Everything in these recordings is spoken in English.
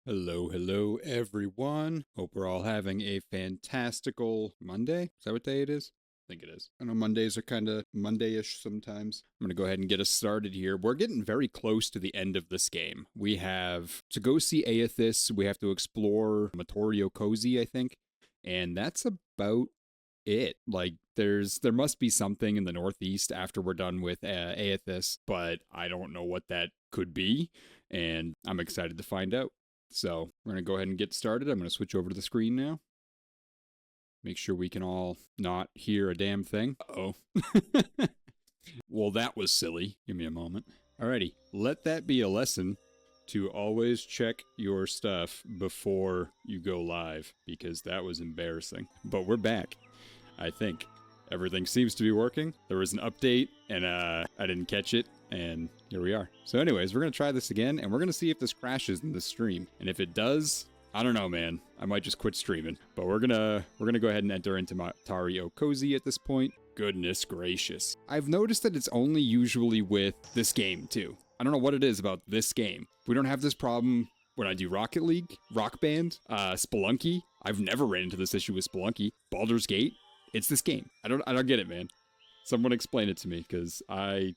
Hello, hello, everyone. Hope we're all having a fantastical Monday. Is that what day it is? I think it is. I know Mondays are kind of Monday-ish sometimes. I'm going to go ahead and get us started here. We're getting very close to the end of this game. We have to go see Aethys. We have to explore Matore Kozi, I think. And that's about it. Like, there must be something in the northeast after we're done with Aethys, but I don't know what that could be, and I'm excited to find out. So we're going to go ahead and get started. I'm going to switch over to the screen now. Make sure we can all not hear a damn thing. Uh-oh. Well, that was silly. Give me a moment. Alrighty, let that be a lesson to always check your stuff before you go live, because that was embarrassing. But we're back, I think. Everything seems to be working. There was an update, and I didn't catch it, and here we are. So anyways, we're going to try this again, and we're going to see if this crashes in the stream. And if it does, I don't know, man. I might just quit streaming. But we're gonna go ahead and enter into Matore Kozi at this point. Goodness gracious. I've noticed that it's only usually with this game, too. I don't know what it is about this game. We don't have this problem when I do Rocket League, Rock Band, Spelunky. I've never ran into this issue with Spelunky. Baldur's Gate. It's this game. I don't get it, man. Someone explain it to me, because I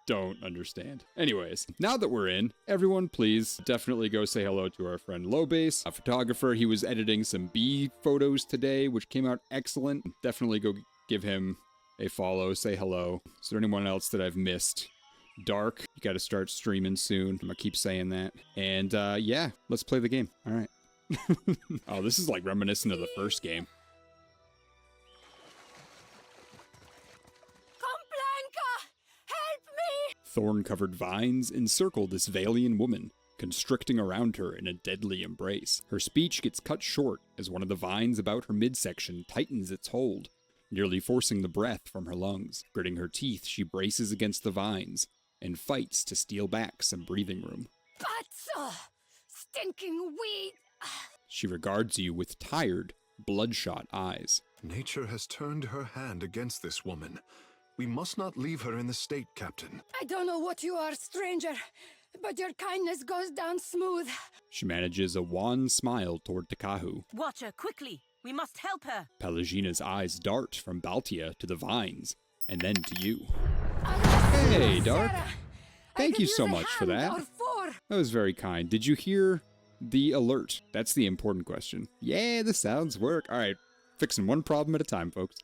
don't understand. Anyways, now that we're in, everyone please definitely go say hello to our friend Lowbase, a photographer. He was editing some bee photos today, which came out excellent. Definitely go give him a follow, say hello. Is there anyone else that I've missed? Dark, you gotta start streaming soon. I'm gonna keep saying that. And yeah, let's play the game. All right. Oh, this is like reminiscent of the first game. Thorn-covered vines encircle this Valian woman, constricting around her in a deadly embrace. Her speech gets cut short as one of the vines about her midsection tightens its hold, nearly forcing the breath from her lungs. Gritting her teeth, she braces against the vines and fights to steal back some breathing room. Bats! Stinking weed! She regards you with tired, bloodshot eyes. Nature has turned her hand against this woman. We must not leave her in the state, Captain. I don't know what you are, stranger, but your kindness goes down smooth. She manages a wan smile toward Takahu. Watch her, quickly! We must help her! Pelagina's eyes dart from Baltia to the vines, and then to you. Hey, Dark. Thank you so much for that. That was very kind. Did you hear the alert? That's the important question. Yeah, the sounds work. All right. Fixing one problem at a time, folks.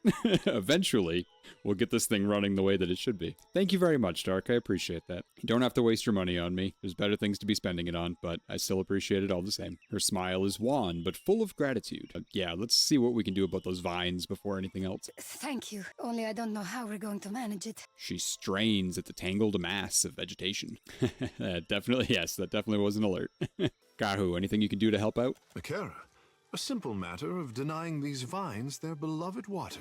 Eventually, we'll get this thing running the way that it should be. Thank you very much, Dark. I appreciate that. You don't have to waste your money on me. There's better things to be spending it on, but I still appreciate it all the same. Her smile is wan, but full of gratitude. Yeah, let's see what we can do about those vines before anything else. Thank you. Only I don't know how we're going to manage it. She strains at the tangled mass of vegetation. Definitely, yes, that definitely was an alert. Kahu, anything you can do to help out? Akira, a simple matter of denying these vines their beloved water.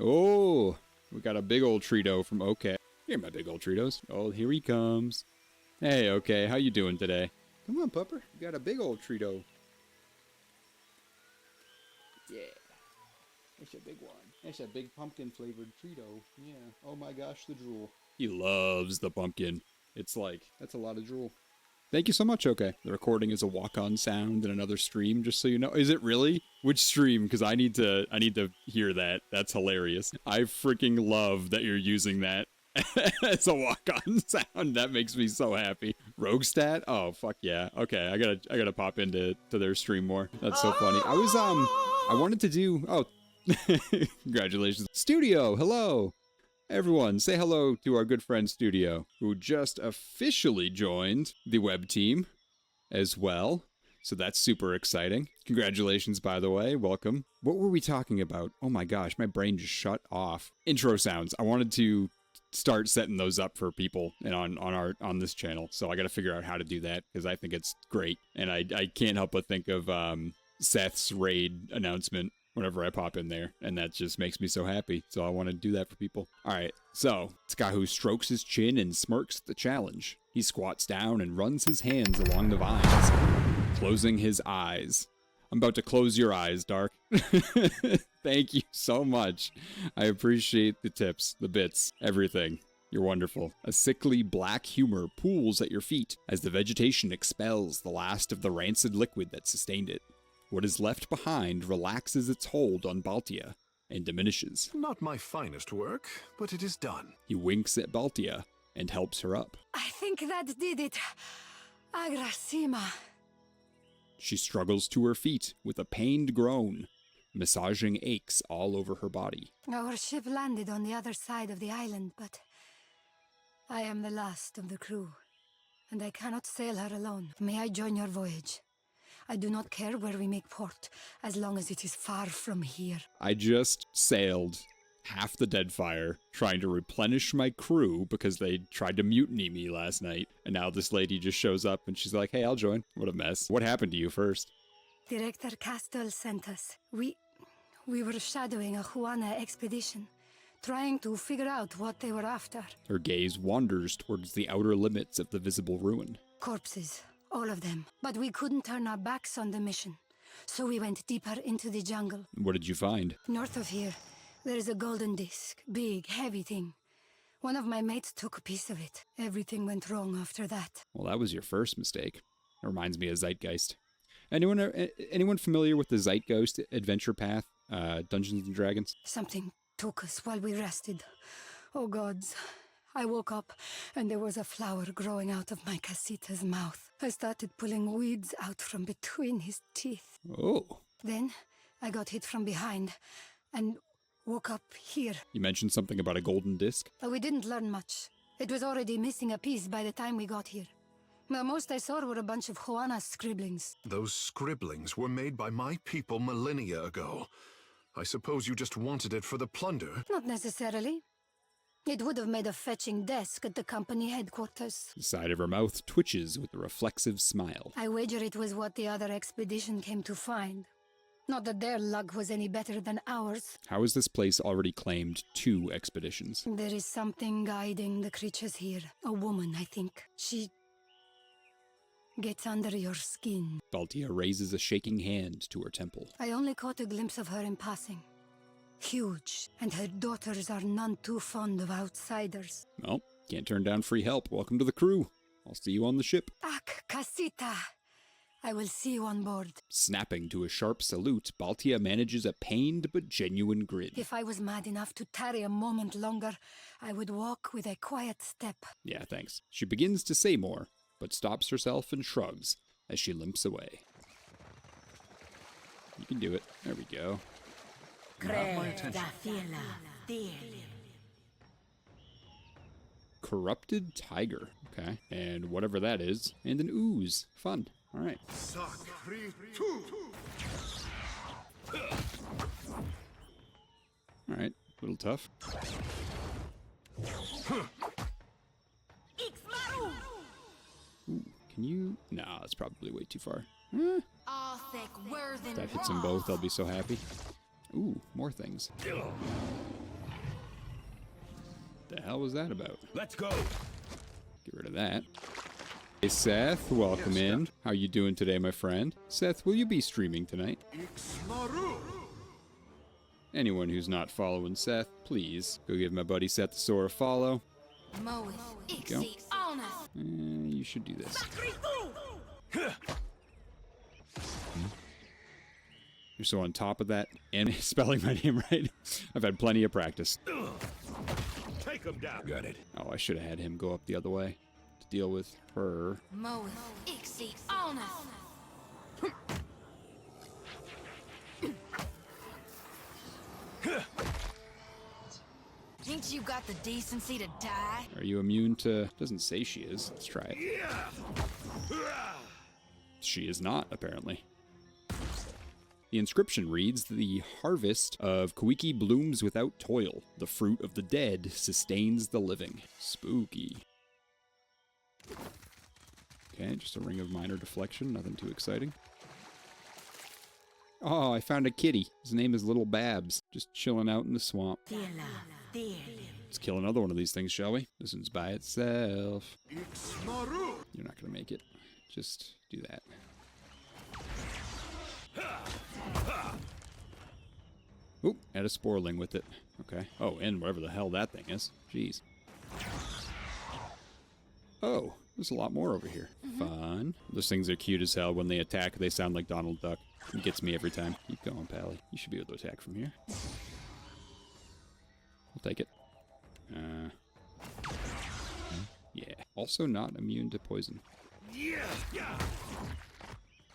Oh, we got a big old Trito from OK. Here, my big old Tritos. Oh, here he comes. Hey, OK, how you doing today? Come on, pupper. You got a big old Trito. Yeah. That's a big one. That's a big pumpkin-flavored Trito. Yeah. Oh my gosh, the drool. He loves the pumpkin. It's like, that's a lot of drool. Thank you so much, OK. The recording is a walk-on sound in another stream, just so you know. Is it really? Which stream? Because I need to hear that. That's hilarious. I freaking love that you're using that as a walk-on sound. That makes me so happy. Rogue stat? Oh, fuck yeah. Okay, I gotta pop into their stream more. That's so funny. I wanted to do... Oh, congratulations. Studio, hello. Everyone, say hello to our good friend Studio, who just officially joined the web team as well. So that's super exciting. Congratulations, by the way. Welcome. What were we talking about? Oh my gosh, my brain just shut off. Intro sounds. I wanted to start setting those up for people and on this channel. So I got to figure out how to do that because I think it's great. And I can't help but think of Seth's raid announcement whenever I pop in there, and that just makes me so happy. So I want to do that for people. All right, so Takahu strokes his chin and smirks at the challenge. He squats down and runs his hands along the vines, closing his eyes. I'm about to close your eyes, Dark. Thank you so much. I appreciate the tips, the bits, everything. You're wonderful. A sickly black humor pools at your feet as the vegetation expels the last of the rancid liquid that sustained it. What is left behind relaxes its hold on Baltia and diminishes. Not my finest work, but it is done. He winks at Baltia and helps her up. I think that did it. Agrasima. She struggles to her feet with a pained groan, massaging aches all over her body. Our ship landed on the other side of the island, but I am the last of the crew, and I cannot sail her alone. May I join your voyage? I do not care where we make port, as long as it is far from here. I just sailed half the Deadfire trying to replenish my crew because they tried to mutiny me last night, and now this lady just shows up and she's like, hey, I'll join. What a mess. What happened to you first? Director Castle sent us. We were shadowing a Juana expedition, trying to figure out what they were after. Her gaze wanders towards the outer limits of the visible ruin. Corpses, all of them. But we couldn't turn our backs on the mission, so we went deeper into the jungle. What did you find? North of here, there is a golden disc, big, heavy thing. One of my mates took a piece of it. Everything went wrong after that. Well, that was your first mistake. It reminds me of Zeitgeist. Anyone familiar with the Zeitgeist adventure path, Dungeons and Dragons? Something took us while we rested. Oh gods. I woke up and there was a flower growing out of my casita's mouth. I started pulling weeds out from between his teeth. Oh. Then I got hit from behind and woke up here. You mentioned something about a golden disc? We didn't learn much. It was already missing a piece by the time we got here. The most I saw were a bunch of Juana's scribblings. Those scribblings were made by my people millennia ago. I suppose you just wanted it for the plunder? Not necessarily. It would have made a fetching desk at the company headquarters. The side of her mouth twitches with a reflexive smile. I wager it was what the other expedition came to find. Not that their luck was any better than ours. How is this place already claimed 2 expeditions? There is something guiding the creatures here. A woman, I think. She gets under your skin. Baltia raises a shaking hand to her temple. I only caught a glimpse of her in passing. Huge, and her daughters are none too fond of outsiders. Well, can't turn down free help. Welcome to the crew. I'll see you on the ship. Ak, Casita! I will see you on board. Snapping to a sharp salute, Baltia manages a pained but genuine grin. If I was mad enough to tarry a moment longer, I would walk with a quiet step. Yeah, thanks. She begins to say more, but stops herself and shrugs as she limps away. You can do it. There we go. Not my attention. Corrupted tiger. Okay. And whatever that is. And an ooze. Fun. All right. All right. A little tough. Ooh, can you? Nah, that's probably way too far. If that hits them both, I'll be so happy. Ooh, more things. The hell was that about? Let's go. Get rid of that. Hey Seth, welcome in. How you doing today, my friend? Seth, will you be streaming tonight? Anyone who's not following Seth, please go give my buddy Seth the Sora a follow. Go. You should do this. You're so on top of that and spelling my name right. I've had plenty of practice. Take him down. Got it. Oh, I should have had him go up the other way to deal with her. Think you got the decency to die? Are you immune to... Doesn't say she is. Let's try it. She is not, apparently. The inscription reads, "The harvest of Kuiki blooms without toil. The fruit of the dead sustains the living." Spooky. Okay, just a ring of minor deflection. Nothing too exciting. Oh, I found a kitty. His name is Little Babs. Just chilling out in the swamp. Let's kill another one of these things, shall we? This one's by itself. You're not going to make it. Just do that. Oop, had a sporling with it. Okay. Oh, and whatever the hell that thing is. Jeez. Oh, there's a lot more over here. Fun. Those things are cute as hell. When they attack, they sound like Donald Duck. It gets me every time. Keep going, Pally. You should be able to attack from here. I'll take it. Yeah. Also not immune to poison.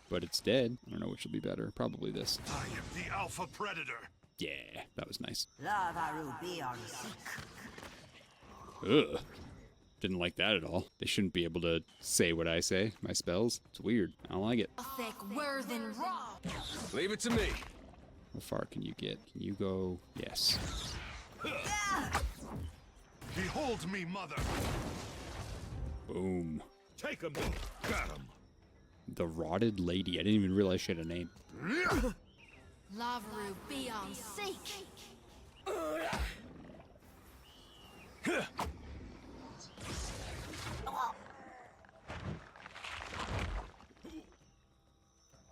But it's dead. I don't know which will be better. Probably this. I am the Alpha Predator. Yeah, that was nice. Lava ruby on sick. Ugh. Didn't like that at all. They shouldn't be able to say what I say, my spells. It's weird. I don't like it. Thick word than raw. Leave it to me. How far can you get? Can you go? Yes. Behold me, mother. Boom. Take him down. Got him. The Rotted Lady. I didn't even realize she had a name. Lava ruby on sick.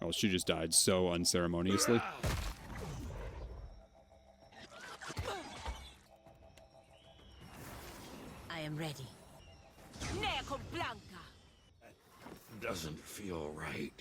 Oh, she just died so unceremoniously. I am ready. Neco Blanca. Doesn't feel right.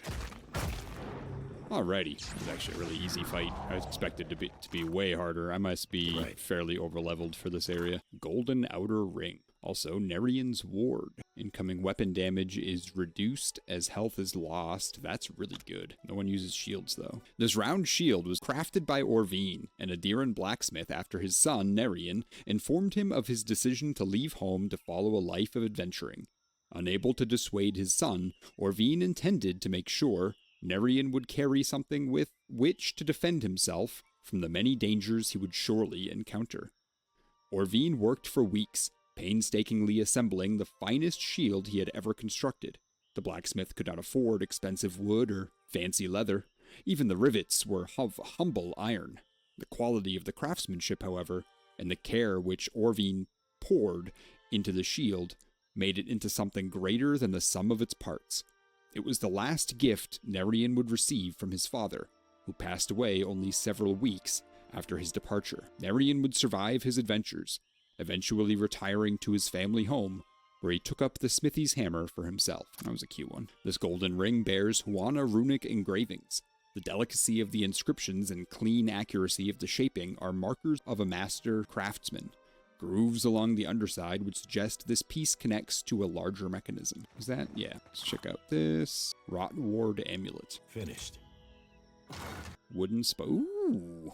Alrighty. It was actually a really easy fight. I was expected to be way harder. I must be fairly overleveled for this area. Golden Outer Ring. Also, Nerian's Ward. Incoming weapon damage is reduced as health is lost. That's really good. No one uses shields, though. This round shield was crafted by Orvine, an Adiran blacksmith, after his son, Nerian, informed him of his decision to leave home to follow a life of adventuring. Unable to dissuade his son, Orvine intended to make sure Nerian would carry something with which to defend himself from the many dangers he would surely encounter. Orvine worked for weeks, painstakingly assembling the finest shield he had ever constructed. The blacksmith could not afford expensive wood or fancy leather. Even the rivets were of humble iron. The quality of the craftsmanship, however, and the care which Orvine poured into the shield made it into something greater than the sum of its parts. It was the last gift Nerian would receive from his father, who passed away only several weeks after his departure. Nerian would survive his adventures, eventually retiring to his family home, where he took up the smithy's hammer for himself. That was a cute one. This golden ring bears Huana runic engravings. The delicacy of the inscriptions and clean accuracy of the shaping are markers of a master craftsman. Grooves along the underside would suggest this piece connects to a larger mechanism. Is that? Yeah. Let's check out this. Rot Ward Amulet. Finished. Wooden Ooh!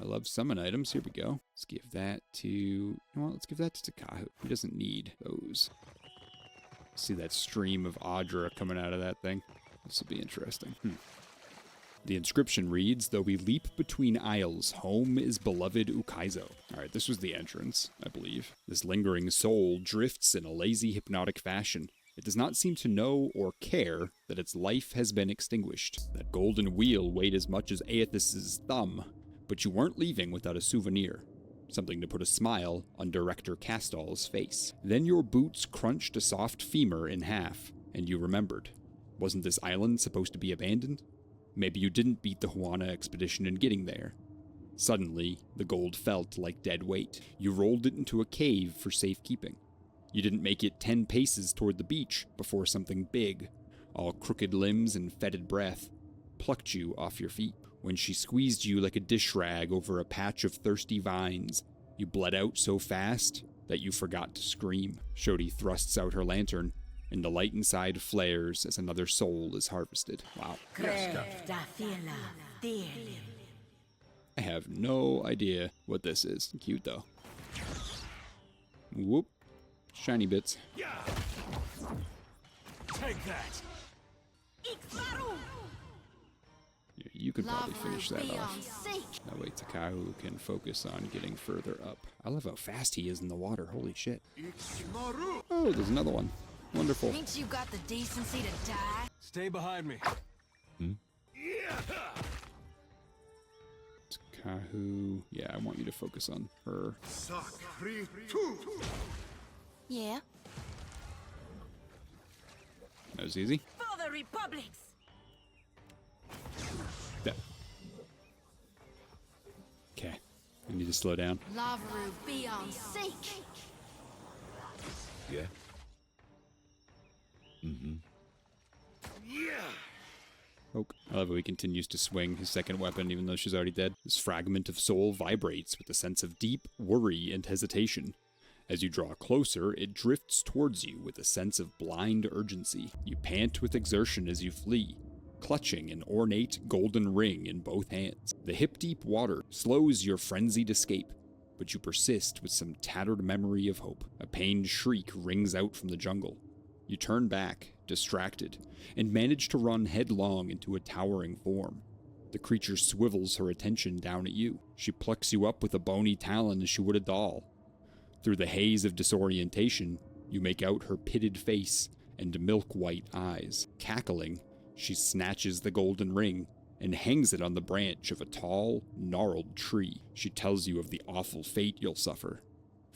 I love summon items. Here we go. Let's give that to... You know what? Let's give that to Takahu. He doesn't need those. See that stream of Audra coming out of that thing? This will be interesting. The inscription reads, "Though we leap between isles, home is beloved Ukaizo." Alright, this was the entrance, I believe. This lingering soul drifts in a lazy, hypnotic fashion. It does not seem to know or care that its life has been extinguished. That golden wheel weighed as much as Aethys's thumb, but you weren't leaving without a souvenir. Something to put a smile on Director Castall's face. Then your boots crunched a soft femur in half, and you remembered. Wasn't this island supposed to be abandoned? Maybe you didn't beat the Huana expedition in getting there. Suddenly, the gold felt like dead weight. You rolled it into a cave for safekeeping. You didn't make it 10 paces toward the beach before something big, all crooked limbs and fetid breath, plucked you off your feet. When she squeezed you like a dish rag over a patch of thirsty vines, you bled out so fast that you forgot to scream. Shodi thrusts out her lantern, and the light inside flares as another soul is harvested. Wow. I have no idea what this is. Cute, though. Whoop. Shiny bits. Yeah. Take that. You could probably finish that off. That way Takahu can focus on getting further up. I love how fast he is in the water. Holy shit. Oh, there's another one. Wonderful. Ain't you got the decency to die? Stay behind me. Takahu. Yeah, I want you to focus on her. Yeah. That was easy. For the Republics. That. Okay. I need to slow down. Lava ruby on sick. Yeah? Mm-hmm. Yeah! Poke. I love how he continues to swing his second weapon even though she's already dead. This fragment of soul vibrates with a sense of deep worry and hesitation. As you draw closer, it drifts towards you with a sense of blind urgency. You pant with exertion as you flee, clutching an ornate golden ring in both hands. The hip-deep water slows your frenzied escape, but you persist with some tattered memory of hope. A pained shriek rings out from the jungle. You turn back, distracted, and manage to run headlong into a towering form. The creature swivels her attention down at you. She plucks you up with a bony talon as she would a doll. Through the haze of disorientation, you make out her pitted face and milk-white eyes. Cackling, she snatches the golden ring and hangs it on the branch of a tall, gnarled tree. She tells you of the awful fate you'll suffer,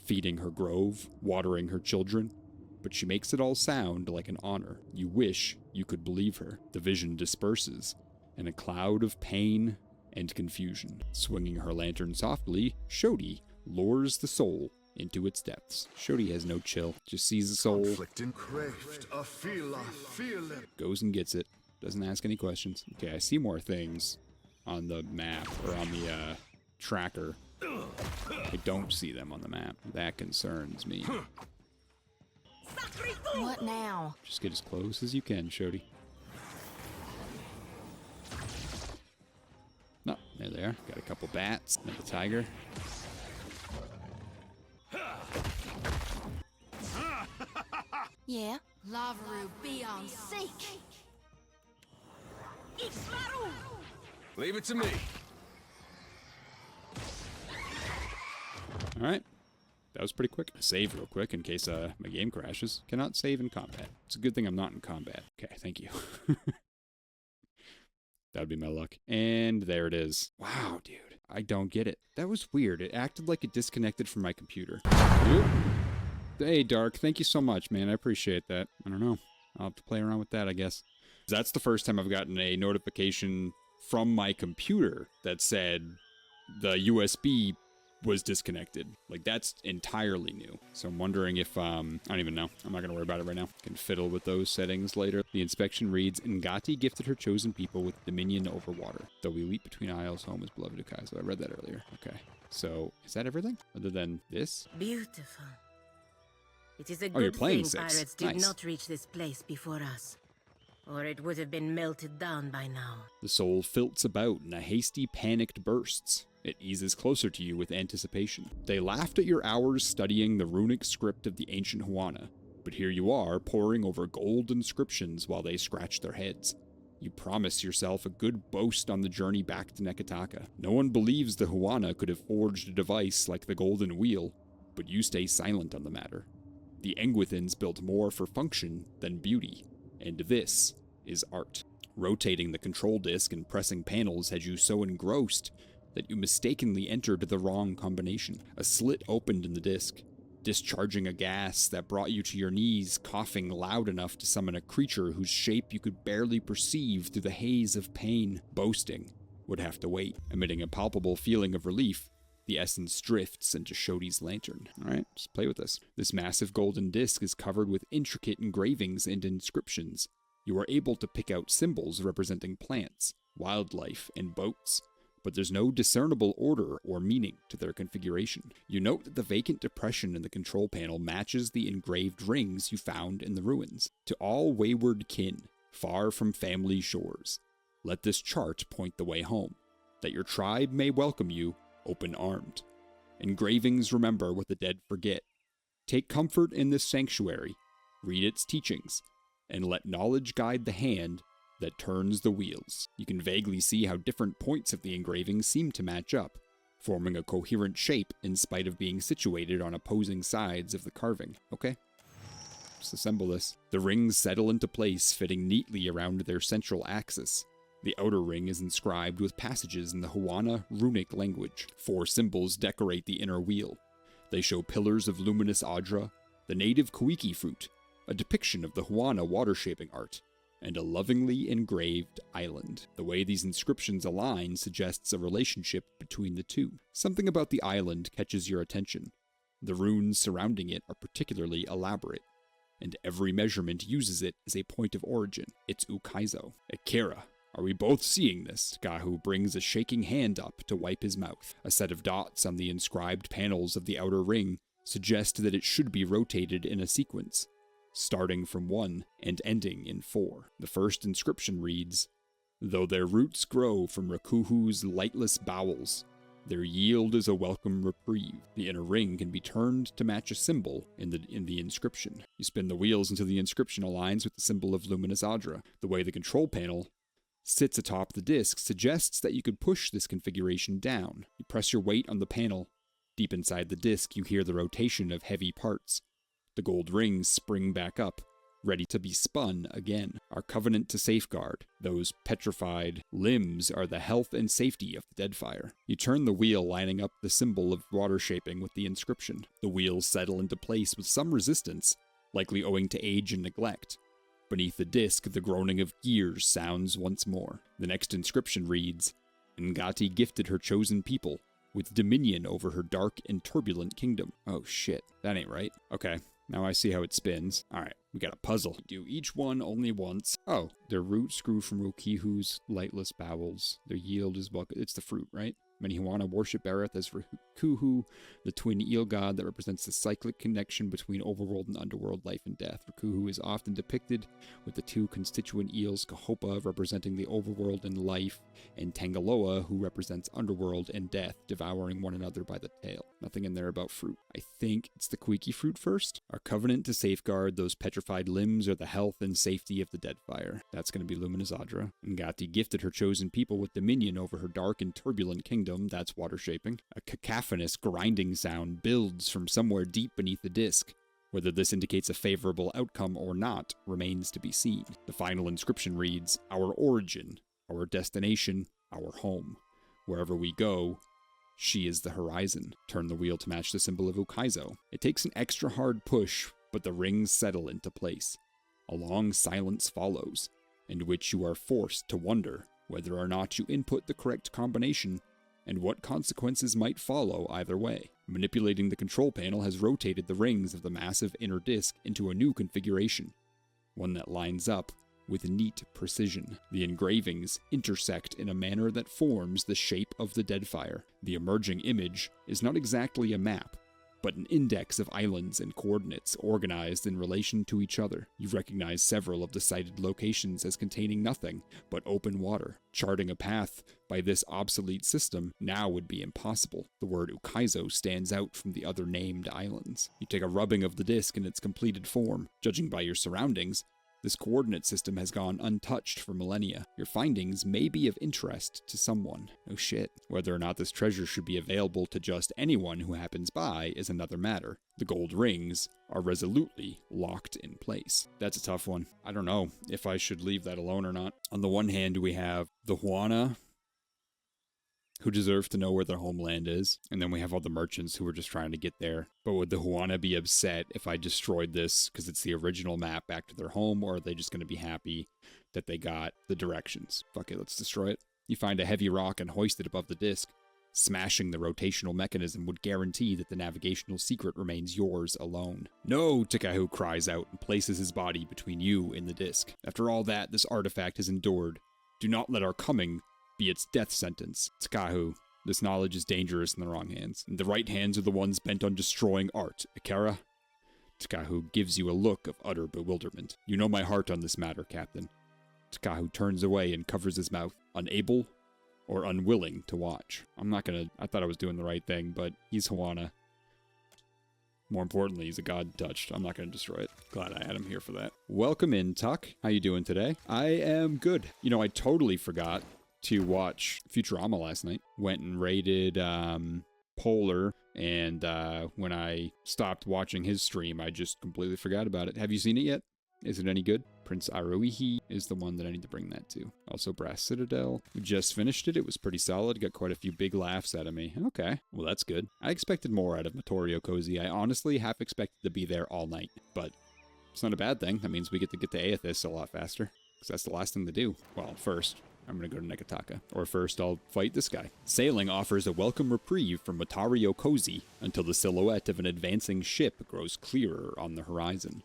feeding her grove, watering her children, but she makes it all sound like an honor. You wish you could believe her. The vision disperses in a cloud of pain and confusion. Swinging her lantern softly, Shodi lures the soul into its depths. Shodi has no chill, just sees the soul, goes and gets it, doesn't ask any questions. Okay, I see more things on the map, or on the tracker. I don't see them on the map. That concerns me. What now? Just get as close as you can, Shodi. No, there they are. Got a couple bats and the tiger. Yeah? Lavaru, be on seek! Leave it to me. Alright. That was pretty quick. Save real quick in case my game crashes. Cannot save in combat. It's a good thing I'm not in combat. Okay, thank you. That would be my luck. And there it is. Wow, dude. I don't get it. That was weird. It acted like it disconnected from my computer. Oop. Hey, Dark. Thank you so much, man. I appreciate that. I don't know. I'll have to play around with that, I guess. That's the first time I've gotten a notification from my computer that said the USB was disconnected. Like, that's entirely new. So I'm wondering if, I don't even know. I'm not going to worry about it right now. Can fiddle with those settings later. The inspection reads, Ngati gifted her chosen people with dominion over water. Though we leap between isles, home is beloved to Kai. So I read that earlier. Okay. So, is that everything? Other than this? Beautiful. It is a Oh, you're good playing thing 6. pirates did Nice. not reach this place before us, or it would have been melted down by now. The soul filts about in a hasty, panicked bursts. It eases closer to you with anticipation. They laughed at your hours studying the runic script of the ancient Huana, but here you are poring over gold inscriptions while they scratch their heads. You promise yourself a good boast on the journey back to Nekataka. No one believes the Huana could have forged a device like the Golden Wheel, but you stay silent on the matter. The Engwithans built more for function than beauty, and this is art. Rotating the control disc and pressing panels had you so engrossed that you mistakenly entered the wrong combination. A slit opened in the disc, discharging a gas that brought you to your knees, coughing loud enough to summon a creature whose shape you could barely perceive through the haze of pain. Boasting would have to wait. Emitting a palpable feeling of relief, the essence drifts into Shodi's lantern. Alright, just play with this. This massive golden disc is covered with intricate engravings and inscriptions. You are able to pick out symbols representing plants, wildlife, and boats, but there's no discernible order or meaning to their configuration. You note that the vacant depression in the control panel matches the engraved rings you found in the ruins. To all wayward kin, far from family shores, let this chart point the way home, that your tribe may welcome you open-armed. Engravings remember what the dead forget. Take comfort in this sanctuary, read its teachings, and let knowledge guide the hand that turns the wheels. You can vaguely see how different points of the engraving seem to match up, forming a coherent shape in spite of being situated on opposing sides of the carving. Okay, just assemble this. The rings settle into place, fitting neatly around their central axis. The outer ring is inscribed with passages in the Huana runic language. 4 symbols decorate the inner wheel. They show pillars of luminous Adra, the native Kuiki fruit, a depiction of the Huana water-shaping art, and a lovingly engraved island. The way these inscriptions align suggests a relationship between the two. Something about the island catches your attention. The runes surrounding it are particularly elaborate. and every measurement uses it as a point of origin. It's Ukaizo. Akira, are we both seeing this? Takahu brings a shaking hand up to wipe his mouth. A set of dots on the inscribed panels of the outer ring suggest that it should be rotated in a sequence, starting from 1 and ending in 4. The first inscription reads, "Though their roots grow from Rakuhu's lightless bowels, their yield is a welcome reprieve. The inner ring can be turned to match a symbol in the inscription. You spin the wheels until the inscription aligns with the symbol of Luminous Adra. The way the control panel sits atop the disc suggests that you could push this configuration down. You press your weight on the panel. Deep inside the disc, you hear the rotation of heavy parts. The gold rings spring back up, ready to be spun again. Our covenant to safeguard. Those petrified limbs are the health and safety of the Deadfire." You turn the wheel, lining up the symbol of water shaping with the inscription. The wheels settle into place with some resistance, likely owing to age and neglect. Beneath the disc, the groaning of gears sounds once more. The next inscription reads, "Ngati gifted her chosen people with dominion over her dark and turbulent kingdom." Oh shit, that ain't right. Okay, now I see how it spins. Alright, we got a puzzle. Do each one only once. Oh, their roots grew from Rokihu's lightless bowels. Their yield is it's the fruit, right? Many Huana worship Bareth as Rakuhu, the twin eel god that represents the cyclic connection between overworld and underworld life and death. Rakuhu is often depicted with the two constituent eels, Kahopa representing the overworld and life, and Tangaloa, who represents underworld and death, devouring one another by the tail. Nothing in there about fruit. I think it's the Quiki fruit first. Our covenant to safeguard those petrified limbs are the health and safety of the Deadfire. That's going to be Luminous Adra. Ngati gifted her chosen people with dominion over her dark and turbulent kingdom. That's water shaping. A cacophonous grinding sound builds from somewhere deep beneath the disc. Whether this indicates a favorable outcome or not remains to be seen. The final inscription reads, "Our origin, our destination, our home. Wherever we go, she is the horizon." Turn the wheel to match the symbol of Ukaizo. It takes an extra hard push, but the rings settle into place. A long silence follows, in which you are forced to wonder whether or not you input the correct combination and what consequences might follow either way. Manipulating the control panel has rotated the rings of the massive inner disc into a new configuration, one that lines up with neat precision. The engravings intersect in a manner that forms the shape of the Deadfire. The emerging image is not exactly a map, but an index of islands and coordinates organized in relation to each other. You recognize several of the cited locations as containing nothing but open water. Charting a path by this obsolete system now would be impossible. The word Ukaizo stands out from the other named islands. You take a rubbing of the disc in its completed form. Judging by your surroundings, this coordinate system has gone untouched for millennia. Your findings may be of interest to someone. Oh shit. Whether or not this treasure should be available to just anyone who happens by is another matter. The gold rings are resolutely locked in place. That's a tough one. I don't know if I should leave that alone or not. On the one hand, we have the Huana, who deserve to know where their homeland is, and then we have all the merchants who are just trying to get there. But would the Huana be upset if I destroyed this because it's the original map back to their home, or are they just going to be happy that they got the directions? Fuck it, let's destroy it. You find a heavy rock and hoist it above the disc. Smashing the rotational mechanism would guarantee that the navigational secret remains yours alone. "No!" Takahu cries out and places his body between you and the disc. "After all that this artifact has endured, do not let our coming be its death sentence." Takahu, this knowledge is dangerous in the wrong hands, and the right hands are the ones bent on destroying art. Akira? Takahu gives you a look of utter bewilderment. "You know my heart on this matter, Captain." Takahu turns away and covers his mouth, unable or unwilling to watch. I thought I was doing the right thing, but he's Huana. More importantly, he's a god touched. I'm not going to destroy it. Glad I had him here for that. Welcome in, Tuck. How you doing today? I am good. You know, I totally forgot to watch Futurama last night. Went and raided Polar, and when I stopped watching his stream, I just completely forgot about it. Have you seen it yet? Is it any good? Prince Aruihi is the one that I need to bring that to. Also Brass Citadel. We just finished it. It was pretty solid. Got quite a few big laughs out of me. Okay, well that's good. I expected more out of Matore Kozi. I honestly half expected to be there all night, but it's not a bad thing. That means we get to Aethys a lot faster, because that's the last thing to do. Well, first, I'm going to go to Nekataka. Or first, I'll fight this guy. Sailing offers a welcome reprieve from Matore Kozi until the silhouette of an advancing ship grows clearer on the horizon.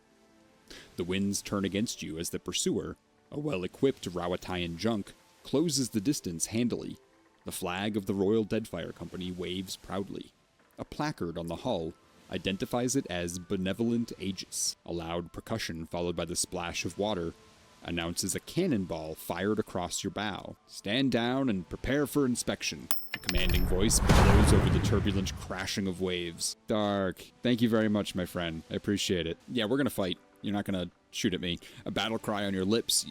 The winds turn against you as the pursuer, a well-equipped Rawatayan junk, closes the distance handily. The flag of the Royal Deadfire Company waves proudly. A placard on the hull identifies it as Benevolent Aegis. A loud percussion followed by the splash of water announces a cannonball fired across your bow. Stand down and prepare for inspection. A commanding voice blows over the turbulent crashing of waves. Dark. Thank you very much, my friend. I appreciate it. Yeah, we're gonna fight. You're not gonna shoot at me. A battle cry on your lips.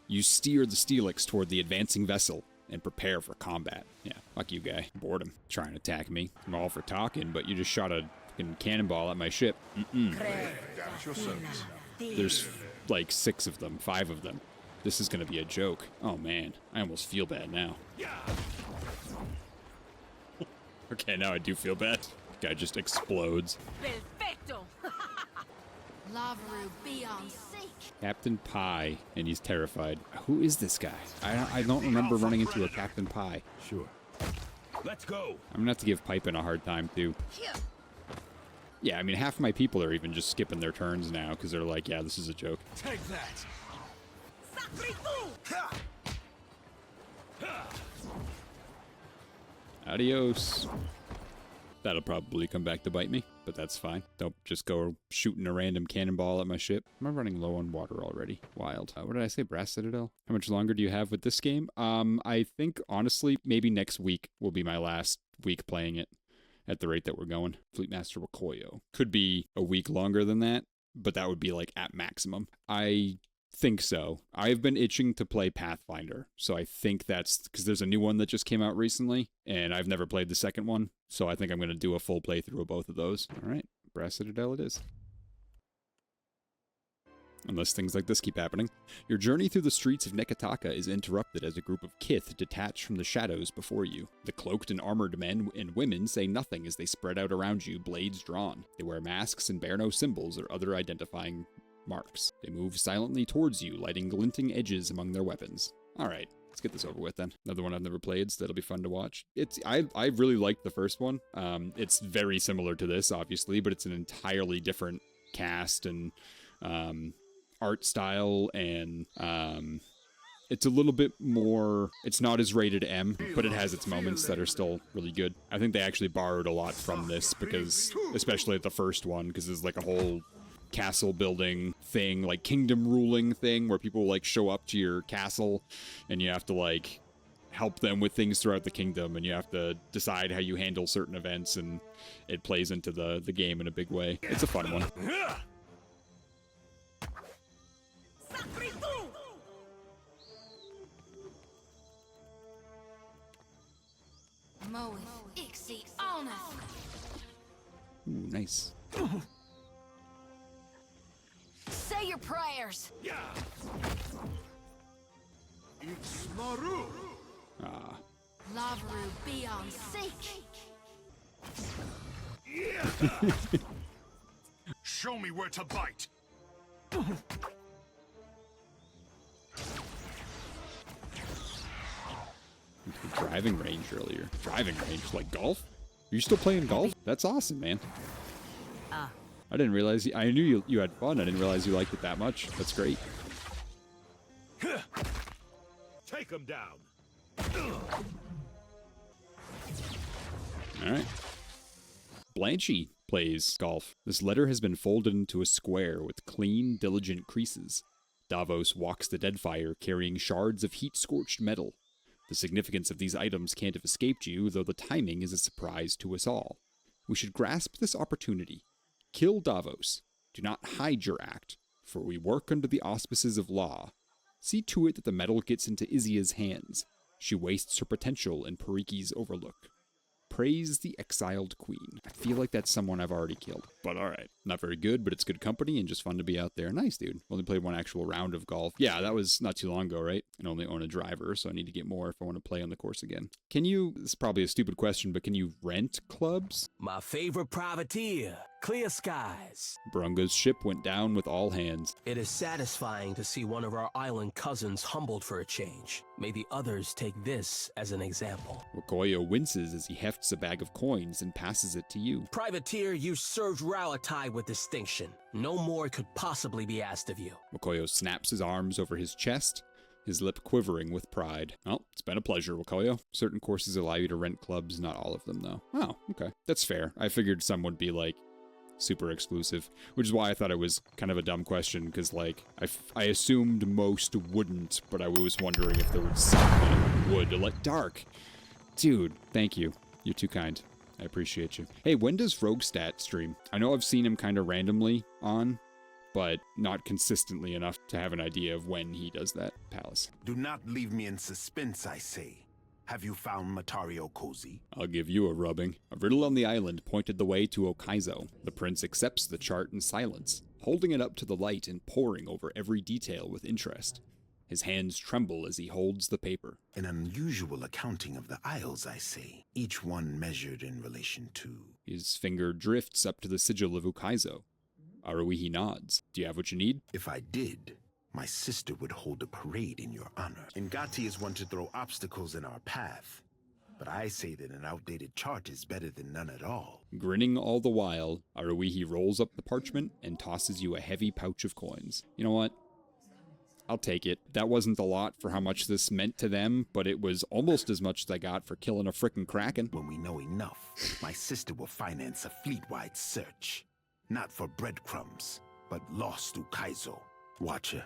You steer the Steelyx toward the advancing vessel and prepare for combat. Yeah, fuck you, guy. Boredom. Trying to attack me. I'm all for talking, but you just shot a fucking cannonball at my ship. There's like 6 of them, 5 of them. This is gonna be a joke. Oh man, I almost feel bad now. Okay, now I do feel bad. Guy just explodes. Perfecto! Lavaru, be on seek. Captain Pie, and he's terrified. Who is this guy? I don't remember running into a Captain Pie. Sure. Let's go. I'm gonna have to give Pipin a hard time too. Yeah, I mean, half of my people are even just skipping their turns now because they're like, yeah, this is a joke. Take that. Adios. That'll probably come back to bite me, but that's fine. Don't just go shooting a random cannonball at my ship. Am I running low on water already? Wild. What did I say? Brass Citadel? How much longer do you have with this game? I think, honestly, maybe next week will be my last week playing it at the rate that we're going. Fleetmaster Wakoyo. Could be a week longer than that, but that would be like at maximum. I think so. I've been itching to play Pathfinder, so I think that's because there's a new one that just came out recently, and I've never played the second one, so I think I'm going to do a full playthrough of both of those. All right, Brass Citadel it is. Unless things like this keep happening. Your journey through the streets of Nekataka is interrupted as a group of Kith detach from the shadows before you. The cloaked and armored men and women say nothing as they spread out around you, blades drawn. They wear masks and bear no symbols or other identifying marks. They move silently towards you, lighting glinting edges among their weapons. Alright, let's get this over with then. Another one I've never played, so that'll be fun to watch. I really liked the first one. It's very similar to this, obviously, but it's an entirely different cast and art style, and it's a little bit more, it's not as rated M, but it has its moments that are still really good. I think they actually borrowed a lot from this because, especially at the first one, because there's like a whole castle building thing, like kingdom ruling thing, where people like show up to your castle and you have to like help them with things throughout the kingdom, and you have to decide how you handle certain events, and it plays into the game in a big way. It's a fun one. Moe, Ixie, honor. Ooh, nice. Say your prayers. It's Maru. Ah. Lavaru, be on seek. Show me where to bite. Driving range earlier. Driving range? Like golf? Are you still playing golf? That's awesome, man. I didn't realize... I knew you had fun. I didn't realize you liked it that much. That's great. Take him down. Alright. Blanchy plays golf. This letter has been folded into a square with clean, diligent creases. Davos walks the Deadfire carrying shards of heat-scorched metal. The significance of these items can't have escaped you, though the timing is a surprise to us all. We should grasp this opportunity. Kill Davos. Do not hide your act, for we work under the auspices of law. See to it that the metal gets into Izia's hands. She wastes her potential in Pariki's overlook. Praise the exiled queen. I feel like that's someone I've already killed. But alright. Not very good, but it's good company and just fun to be out there. Nice, dude. Only played one actual round of golf. Yeah, that was not too long ago, right? And only own a driver, so I need to get more if I want to play on the course again. Can you, this is probably a stupid question, but can you rent clubs? My favorite privateer, Clear skies. Brunga's ship went down with all hands. It is satisfying to see one of our island cousins humbled for a change. May the others take this as an example. Wakoyo winces as he hefts a bag of coins and passes it to you. Privateer, you served Ralatai with distinction. No more could possibly be asked of you. Wakoyo snaps his arms over his chest, his lip quivering with pride. Well, it's been a pleasure, Wakoyo. Certain courses allow you to rent clubs, not all of them, though. Oh, okay. That's fair. I figured some would be, like, super exclusive, which is why I thought it was kind of a dumb question, because, like, I assumed most wouldn't, but I was wondering if there was some that would. Like, Dark. Dude, thank you. You're too kind. I appreciate you. Hey, when does Roguestat stream? I know I've seen him kind of randomly on, but not consistently enough to have an idea of when he does that. Palace. Do not leave me in suspense, I say. Have you found Matore Kozi? I'll give you a rubbing. A riddle on the island pointed the way to Okaizo. The prince accepts the chart in silence, holding it up to the light and poring over every detail with interest. His hands tremble as he holds the paper. An unusual accounting of the isles, I say, each one measured in relation to... His finger drifts up to the sigil of Ukaizo. Aruihi nods. Do you have what you need? If I did, my sister would hold a parade in your honor. Ngati is one to throw obstacles in our path, but I say that an outdated chart is better than none at all. Grinning all the while, Aruihi rolls up the parchment and tosses you a heavy pouch of coins. You know what? I'll take it. That wasn't a lot for how much this meant to them, but it was almost as much as I got for killing a frickin' kraken. When we know enough, my sister will finance a fleet-wide search. Not for breadcrumbs, but lost Ukaizo. Watcher,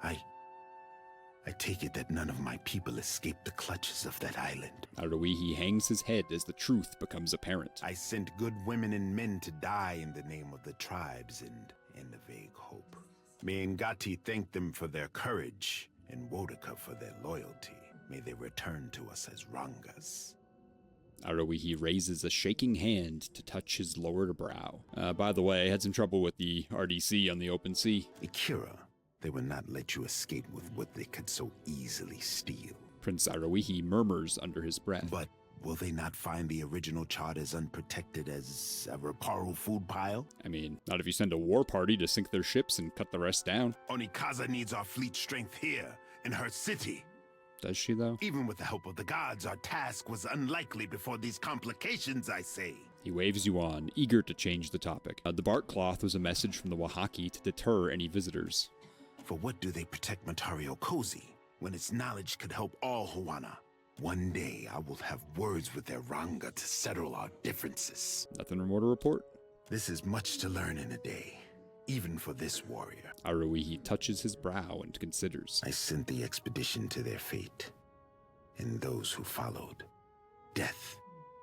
I take it that none of my people escaped the clutches of that island. Aruihi hangs his head as the truth becomes apparent. I sent good women and men to die in the name of the tribes and in the vague hope. May Ngati thank them for their courage, and Wodaka for their loyalty. May they return to us as Rangas. Aruihi raises a shaking hand to touch his lowered brow. By the way, I had some trouble with the RDC on the open sea. Akira, they will not let you escape with what they could so easily steal. Prince Aruihi murmurs under his breath. But will they not find the original chart as unprotected as a Reparo food pile? I mean, not if you send a war party to sink their ships and cut the rest down. Onikaza needs our fleet strength here, in her city. Does she, though? Even with the help of the gods, our task was unlikely before these complications, I say. He waves you on, eager to change the topic. The bark cloth was a message from the Wahaki to deter any visitors. For what do they protect Matore Kozi, when its knowledge could help all Huana? One day, I will have words with their Ranga to settle our differences. Nothing more to report? This is much to learn in a day, even for this warrior. Aruihi touches his brow and considers. I sent the expedition to their fate, and those who followed. Death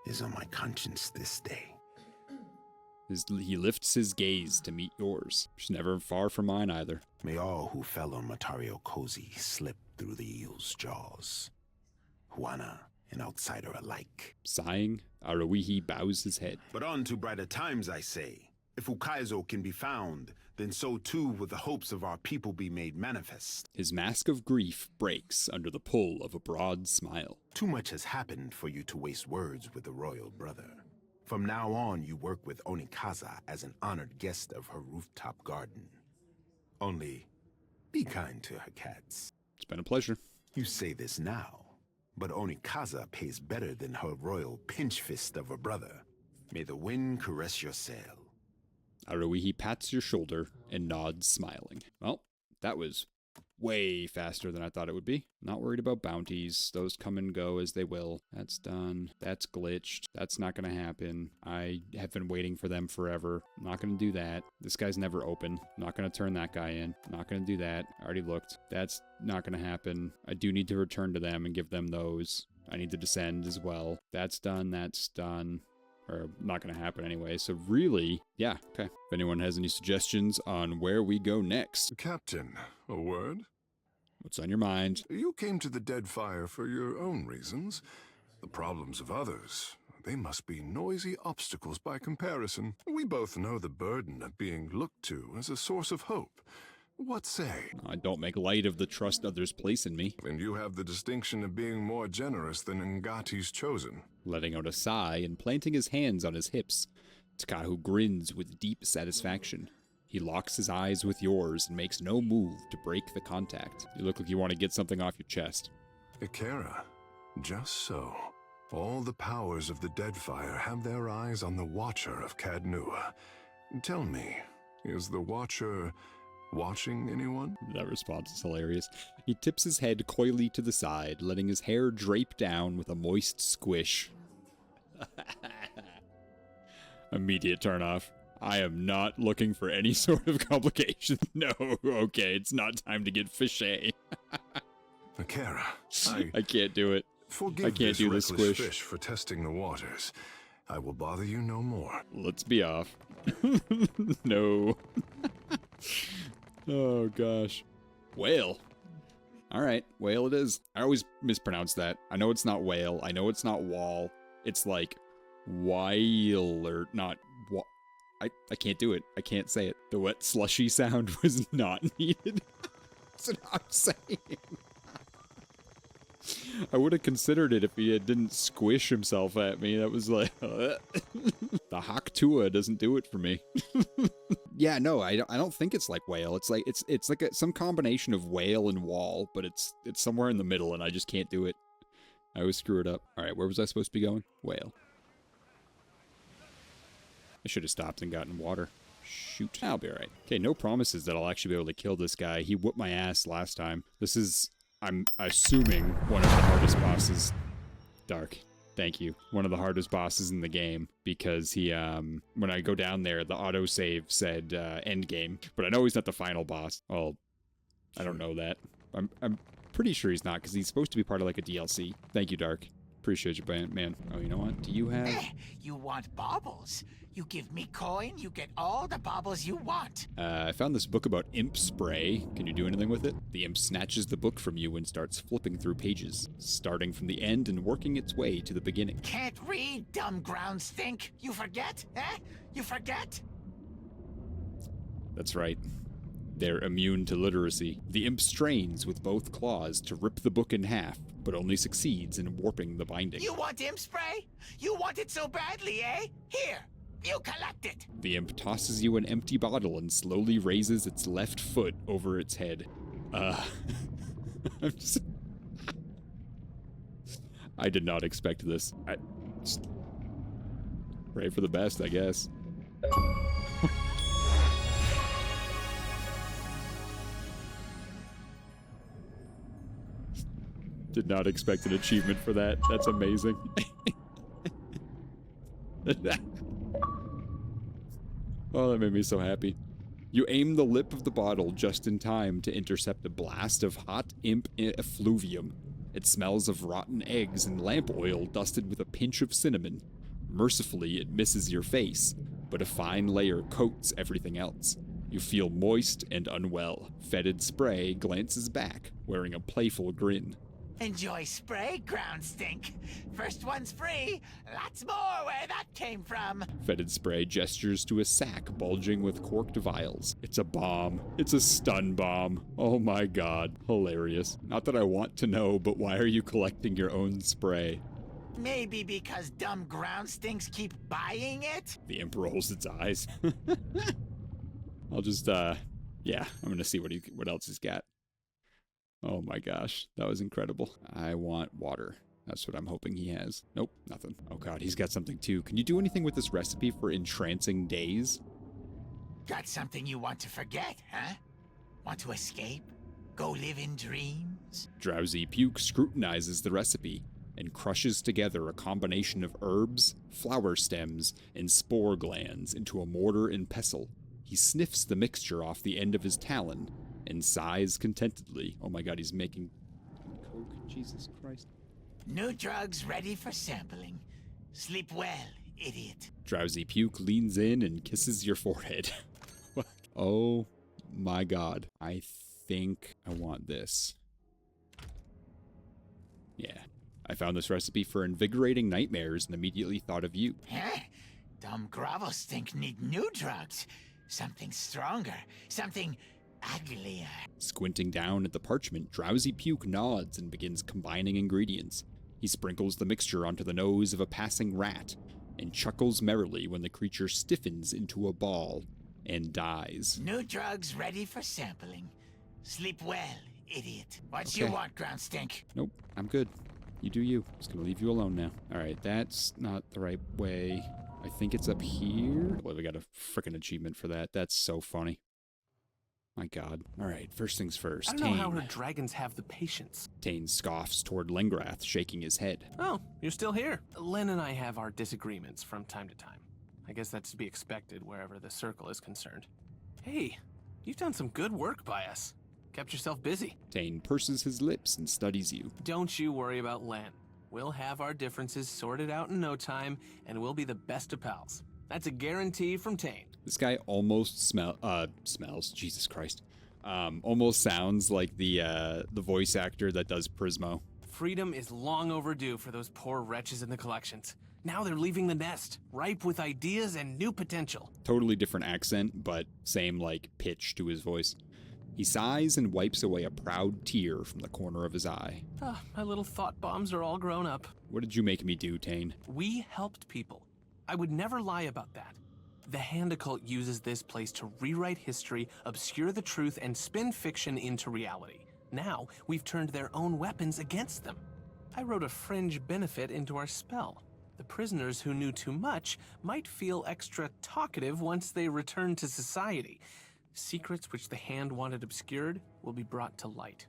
is on my conscience this day. He lifts his gaze to meet yours. She's never far from mine either. May all who fell on Matore Kozi slip through the eel's jaws. Huana and outsider alike. Sighing, Aruihi bows his head. But on to brighter times, I say. If Ukaizo can be found, then so too will the hopes of our people be made manifest. His mask of grief breaks under the pull of a broad smile. Too much has happened for you to waste words with the royal brother. From now on, you work with Onikaza as an honored guest of her rooftop garden. Only, be kind to her cats. It's been a pleasure. You say this now, but Onikaza pays better than her royal pinch fist of a brother. May the wind caress your sail. Aruihi pats your shoulder and nods, smiling. Well, that was way faster than I thought it would be. Not worried about bounties. Those come and go as they will. That's done. That's glitched. That's not going to happen. I have been waiting for them forever. Not going to do that. This guy's never open. Not going to turn that guy in. Not going to do that. I already looked. That's not going to happen. I do need to return to them and give them those. I need to descend as well. That's done. That's done. Or not going to happen anyway. So really, yeah, okay. If anyone has any suggestions on where we go next. Captain, a word? What's on your mind? You came to the Deadfire for your own reasons. The problems of others, they must be noisy obstacles by comparison. We both know the burden of being looked to as a source of hope. What say? I don't make light of the trust others place in me. And you have the distinction of being more generous than Ngati's chosen. Letting out a sigh and planting his hands on his hips, Takahu grins with deep satisfaction. He locks his eyes with yours and makes no move to break the contact. You look like you want to get something off your chest. Ikera, just so. All the powers of the Deadfire have their eyes on the Watcher of Cadnua. Tell me, is the Watcher watching anyone? That response is hilarious. He tips his head coyly to the side, letting his hair drape down with a moist squish. Immediate turn off. I am not looking for any sort of complication. No, okay, it's not time to get fishy. Ikera, I can't do it. Forgive I can't this do the reckless squish. fish for testing the waters. I will bother you no more. Let's be off. No. Oh, gosh. Whale. All right, whale it is. I always mispronounce that. I know it's not whale. I know it's not wall. It's like whale or not. I can't do it. I can't say it. The wet slushy sound was not needed. That's what I'm saying. I would have considered it if he didn't squish himself at me. That was like, the Haktua doesn't do it for me. Yeah, no, I don't think it's like whale. It's like some combination of whale and wall, but it's somewhere in the middle, and I just can't do it. I always screw it up. All right, where was I supposed to be going? Whale. I should have stopped and gotten water. Shoot, I'll be all right. Okay, no promises that I'll actually be able to kill this guy. He whooped my ass last time. This is, I'm assuming, one of the hardest bosses. Dark. Thank you. One of the hardest bosses in the game, because he, when I go down there, the autosave said, end game. But I know he's not the final boss. Well, I don't know that. I'm pretty sure he's not, because he's supposed to be part of, like, a DLC. Thank you, Dark. Appreciate you, man. Oh, you know what? Do you have... You want baubles? You give me coin, you get all the baubles you want. I found this book about imp spray. Can you do anything with it? The imp snatches the book from you and starts flipping through pages, starting from the end and working its way to the beginning. Can't read, dumb ground stink. You forget? Eh? You forget? That's right. They're immune to literacy. The imp strains with both claws to rip the book in half, but only succeeds in warping the binding. You want imp spray? You want it so badly, eh? Here, you collect it. The imp tosses you an empty bottle and slowly raises its left foot over its head. I'm just... I did not expect this. I just... Pray for the best, I guess. Did not expect an achievement for that. That's amazing. Oh, that made me so happy. You aim the lip of the bottle just in time to intercept a blast of hot imp effluvium. It smells of rotten eggs and lamp oil dusted with a pinch of cinnamon. Mercifully, it misses your face, but a fine layer coats everything else. You feel moist and unwell. Fetid Spray glances back, wearing a playful grin. Enjoy spray, ground stink. First one's free. Lots more where that came from. Fetid Spray gestures to a sack bulging with corked vials. It's a bomb. It's a stun bomb. Oh my god. Hilarious. Not that I want to know, but why are you collecting your own spray? Maybe because dumb ground stinks keep buying it? The imp rolls its eyes. I'll just, yeah, I'm gonna see what else he's got. Oh my gosh, that was incredible. I want water. That's what I'm hoping he has. Nope, nothing. Oh god, he's got something too. Can you do anything with this recipe for entrancing days? Got something you want to forget, huh? Want to escape? Go live in dreams? Drowsy Puke scrutinizes the recipe and crushes together a combination of herbs, flower stems, and spore glands into a mortar and pestle. He sniffs the mixture off the end of his talon and sighs contentedly. Oh my god, he's making coke. Jesus Christ. New drugs ready for sampling. Sleep well, idiot. Drowsy Puke leans in and kisses your forehead. Oh my god. I think I want this. Yeah. I found this recipe for invigorating nightmares and immediately thought of you. Huh? Dumb grovel stink need new drugs. Something stronger. Something uglier. Squinting down at the parchment, Drowsy Puke nods and begins combining ingredients. He sprinkles the mixture onto the nose of a passing rat. and chuckles merrily when the creature stiffens into a ball and dies. New drugs ready for sampling. Sleep well, idiot. What you Okay. want, ground stink? Nope, I'm good. You do you. Just gonna leave you alone now. Alright, that's not the right way. I think it's up here. Well, we got a freaking achievement for that. That's so funny. My god. Alright, first things first. I don't know how her Tane. dragons have the patience. Tane scoffs toward Lengrath, shaking his head. Oh, you're still here. Len and I have our disagreements from time to time. I guess that's to be expected wherever the circle is concerned. Hey, you've done some good work by us. Kept yourself busy. Tane purses his lips and studies you. Don't you worry about Len. We'll have our differences sorted out in no time, and we'll be the best of pals. That's a guarantee from Tane. This guy almost smells, Jesus Christ. Almost sounds like the voice actor that does Prismo. Freedom is long overdue for those poor wretches in the collections. Now they're leaving the nest, ripe with ideas and new potential. Totally different accent, but same like pitch to his voice. He sighs and wipes away a proud tear from the corner of his eye. Ah, my little thought bombs are all grown up. What did you make me do, Tane? We helped people. I would never lie about that. The Hand Occult uses this place to rewrite history, obscure the truth, and spin fiction into reality. Now, we've turned their own weapons against them. I wrote a fringe benefit into our spell. The prisoners who knew too much might feel extra talkative once they return to society. Secrets which the Hand wanted obscured will be brought to light.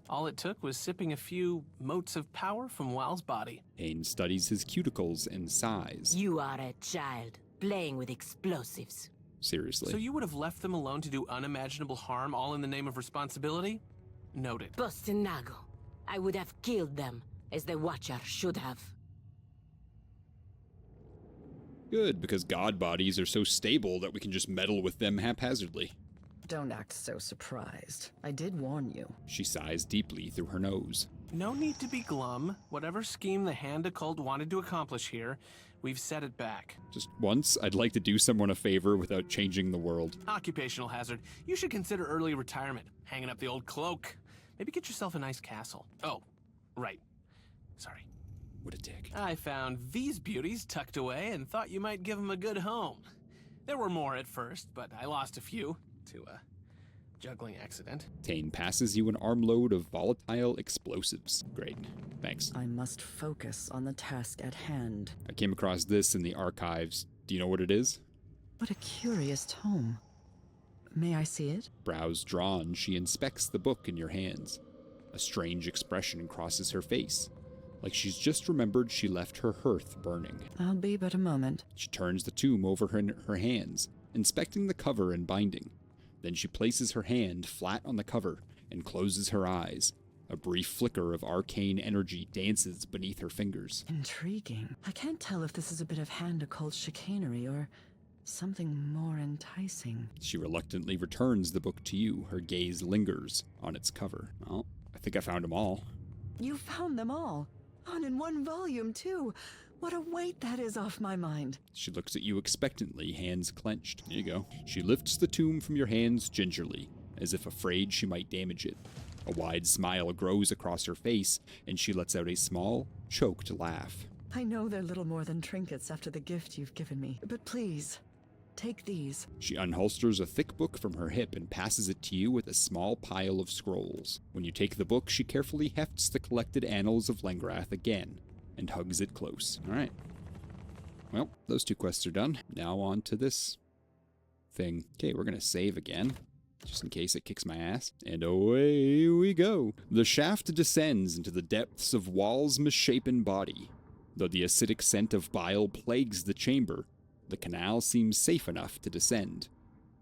All it took was sipping a few motes of power from Wael's body. Tane studies his cuticles and sighs. You are a child, playing with explosives. Seriously. So you would have left them alone to do unimaginable harm, all in the name of responsibility? Noted. Bostinago. I would have killed them, as the Watcher should have. Good, because god bodies are so stable that we can just meddle with them haphazardly. Don't act so surprised. I did warn you. She sighs deeply through her nose. No need to be glum. Whatever scheme the Hand Occult wanted to accomplish here, we've set it back. Just once, I'd like to do someone a favor without changing the world. Occupational hazard. You should consider early retirement. Hanging up the old cloak. Maybe get yourself a nice castle. Oh, right. Sorry. What a dick. I found these beauties tucked away and thought you might give them a good home. There were more at first, but I lost a few to a juggling accident. Tane passes you an armload of volatile explosives. Great. Thanks. I must focus on the task at hand. I came across this in the archives. Do you know what it is? What a curious tome. May I see it? Brows drawn, she inspects the book in your hands. A strange expression crosses her face, like she's just remembered she left her hearth burning. I'll be but a moment. She turns the tome over her hands, inspecting the cover and binding. Then she places her hand flat on the cover and closes her eyes. A brief flicker of arcane energy dances beneath her fingers. Intriguing. I can't tell if this is a bit of Hand Occult chicanery or something more enticing. She reluctantly returns the book to you. Her gaze lingers on its cover. Well, I think I found them all. You found them all. And in one volume, too. What a weight that is off my mind. She looks at you expectantly, hands clenched. There you go. She lifts the tome from your hands gingerly, as if afraid she might damage it. A wide smile grows across her face, and she lets out a small, choked laugh. I know they're little more than trinkets after the gift you've given me, but please, take these. She unholsters a thick book from her hip and passes it to you with a small pile of scrolls. When you take the book, she carefully hefts the collected annals of Lengrath again and hugs it close. All right. Well, those two quests are done. Now on to this thing. Okay, we're going to save again, just in case it kicks my ass. And away we go. The shaft descends into the depths of Wael's misshapen body. Though the acidic scent of bile plagues the chamber, the canal seems safe enough to descend.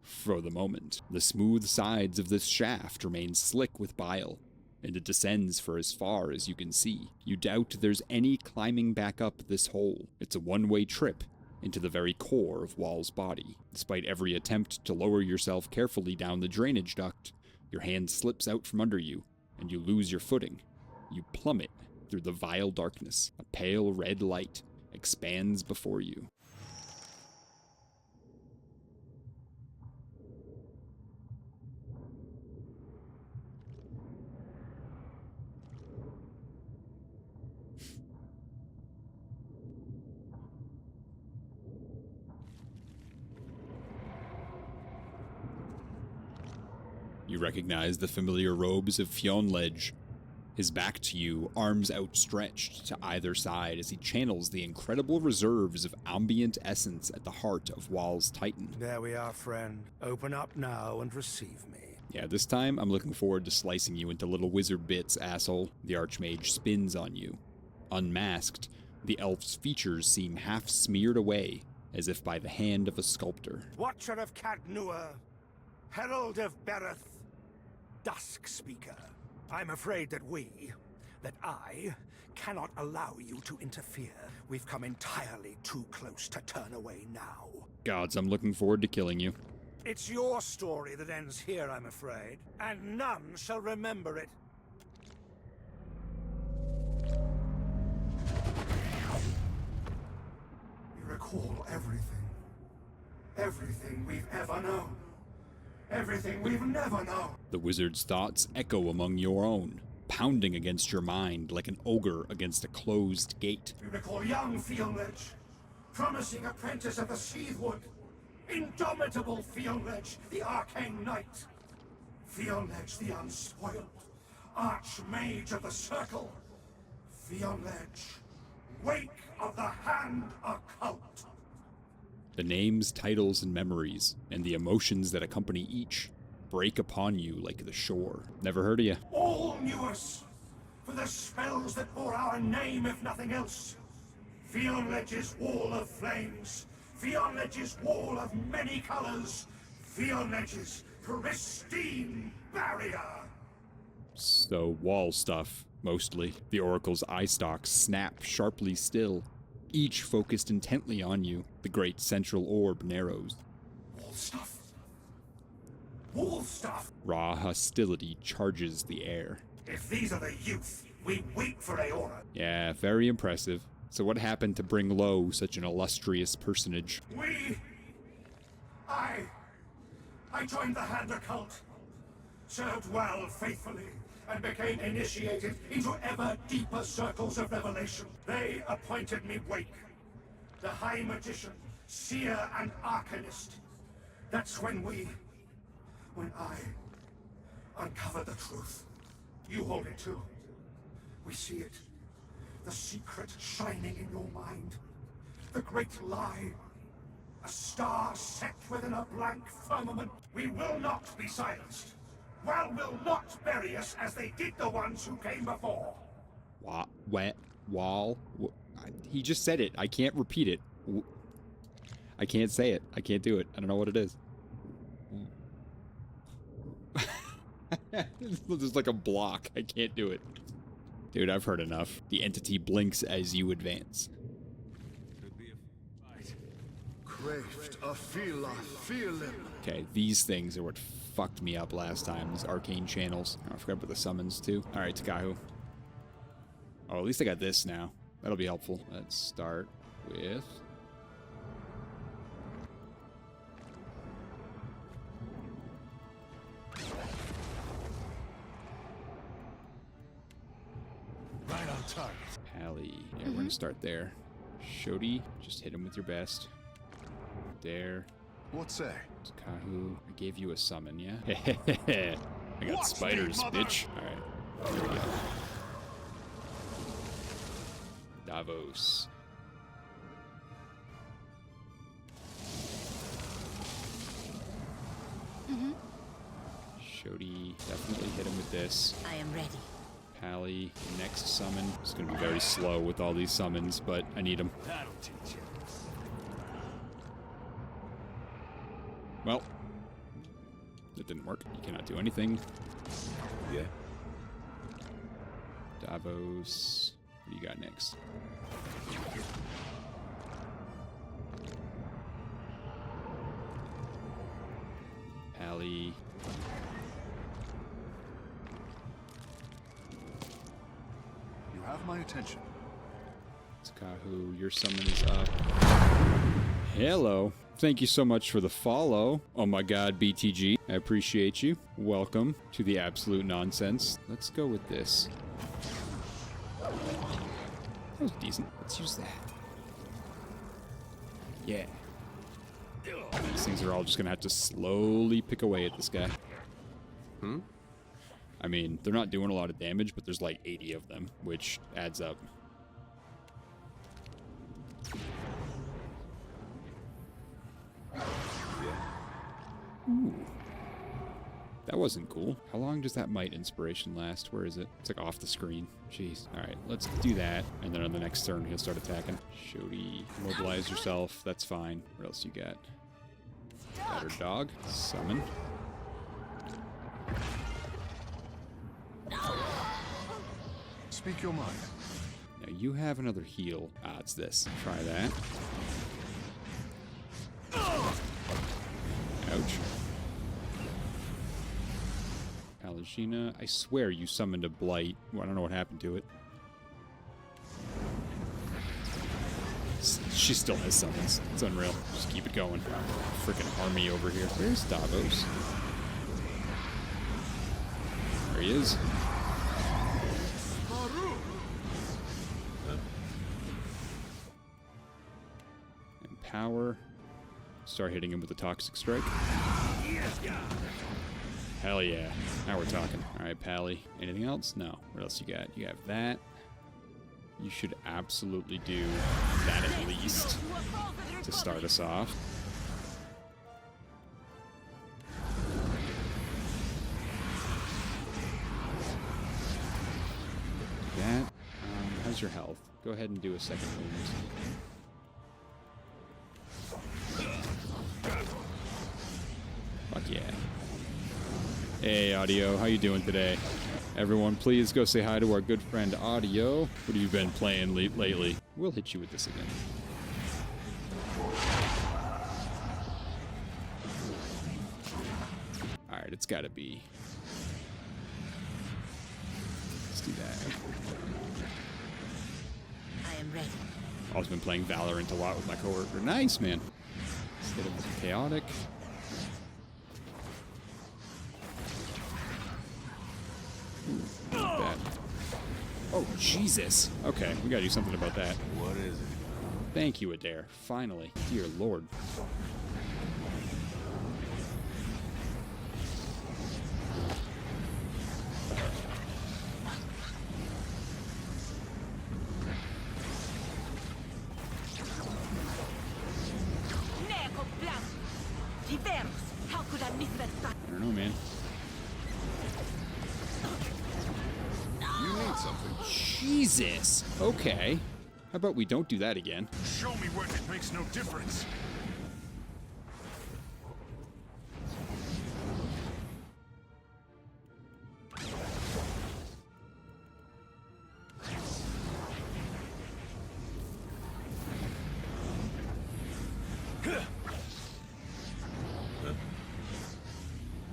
For the moment, the smooth sides of this shaft remain slick with bile, and it descends for as far as you can see. You doubt there's any climbing back up this hole. It's a one-way trip into the very core of Wael's body. Despite every attempt to lower yourself carefully down the drainage duct, your hand slips out from under you, and you lose your footing. You plummet through the vile darkness. A pale red light expands before you. You recognize the familiar robes of Fionledge. His back to you, arms outstretched to either side as he channels the incredible reserves of ambient essence at the heart of Wael's Titan. There we are, friend. Open up now and receive me. Yeah, this time I'm looking forward to slicing you into little wizard bits, asshole. The Archmage spins on you. Unmasked, the elf's features seem half smeared away, as if by the hand of a sculptor. Watcher of Cadnua, Herald of Bereth, Dusk Speaker. I'm afraid that I, cannot allow you to interfere. We've come entirely too close to turn away now. Gods, I'm looking forward to killing you. It's your story that ends here, I'm afraid, and none shall remember it. We recall everything. Everything we've ever known. Everything we've never known. The wizard's thoughts echo among your own, pounding against your mind like an ogre against a closed gate. We recall young Fionledge, promising apprentice of the Seathwood. Indomitable Fionledge, the arcane knight. Fionledge, the unspoiled. Archmage of the Circle. Fionledge, wake of the Hand Occult. The names, titles, and memories, and the emotions that accompany each, break upon you like the shore. Never heard of you. All knew us, for the spells that bore our name, if nothing else. Fionledge's wall of flames, Fionledge's wall of many colors, Fionledge's pristine barrier. So, wall stuff, mostly. The Oracle's eye stalks snap sharply still, each focused intently on you. The great central orb narrows. Wall stuff. Wall stuff. Raw hostility charges the air. If these are the youth, we weep for Aora. Yeah, very impressive. So what happened to bring low such an illustrious personage? I joined the Hand Occult, served well faithfully, and became initiated into ever deeper circles of revelation. They appointed me Wake, the High Magician, Seer, and Arcanist. That's when I uncovered the truth. You hold it too. We see it. The secret shining in your mind. The great lie. A star set within a blank firmament. We will not be silenced. Wael will not bury us as they did the ones who came before. Wall? He just said it. I can't repeat it. I can't say it. I can't do it. I don't know what it is. There's like a block. I can't do it. Dude, I've heard enough. The entity blinks as you advance. Okay, these things are what fucked me up last time. These arcane channels. Oh, I forgot about the summons too. Alright, Takahu. Oh, at least I got this now. That'll be helpful. Let's start with... Right on target. Pally. Yeah, we're gonna start there. Shodi, just hit him with your best. There. What say? Takahu, I gave you a summon, yeah? I got spiders, bitch. Alright. Here we go. Davos. Shodi, definitely hit him with this. I am ready. Pally, next summon. It's gonna be very slow with all these summons, but I need them. That'll teach you. Well, that didn't work. You cannot do anything. Yeah. Davos. What do you got next? Pally. You have my attention. Takahu, your summon is up. Hello. Thank you so much for the follow. Oh my god, BTG. I appreciate you. Welcome to the absolute nonsense. Let's go with this. That was decent. Let's use that. Yeah. These things are all just gonna have to slowly pick away at this guy. I mean, they're not doing a lot of damage, but there's like 80 of them, which adds up. Ooh. That wasn't cool. How long does that Might inspiration last? Where is it? It's like off the screen. Jeez. Alright, let's do that. And then on the next turn, he'll start attacking. Shody, mobilize yourself. That's fine. What else you got? Better dog. Summon. Speak your mind. Now you have another heal. Ah, it's this. Try that. Ouch. Alagina, I swear you summoned a Blight. Well, I don't know what happened to it. She still has summons. It's unreal. Just keep it going. Freaking army over here. Where's Davos? There he is. And power. Start hitting him with the Toxic Strike. Hell yeah. Now we're talking. Alright, Pally. Anything else? No. What else you got? You have that. You should absolutely do that at least to start us off. That. How's your health? Go ahead and do a second wound. Fuck yeah. Hey, Audio. How you doing today? Everyone, please go say hi to our good friend Audio. What have you been playing lately? We'll hit you with this again. Alright, it's gotta be. Let's do that. I am ready. I've been playing Valorant a lot with my coworker. Nice, man. Instead of chaotic. That. Oh, Jesus. Okay, we gotta do something about that. What is it? Thank you, Adair. Finally. Dear Lord. How could I miss that? I don't know, man. You need something. Jesus. Okay. How about we don't do that again? Show me where it makes no difference.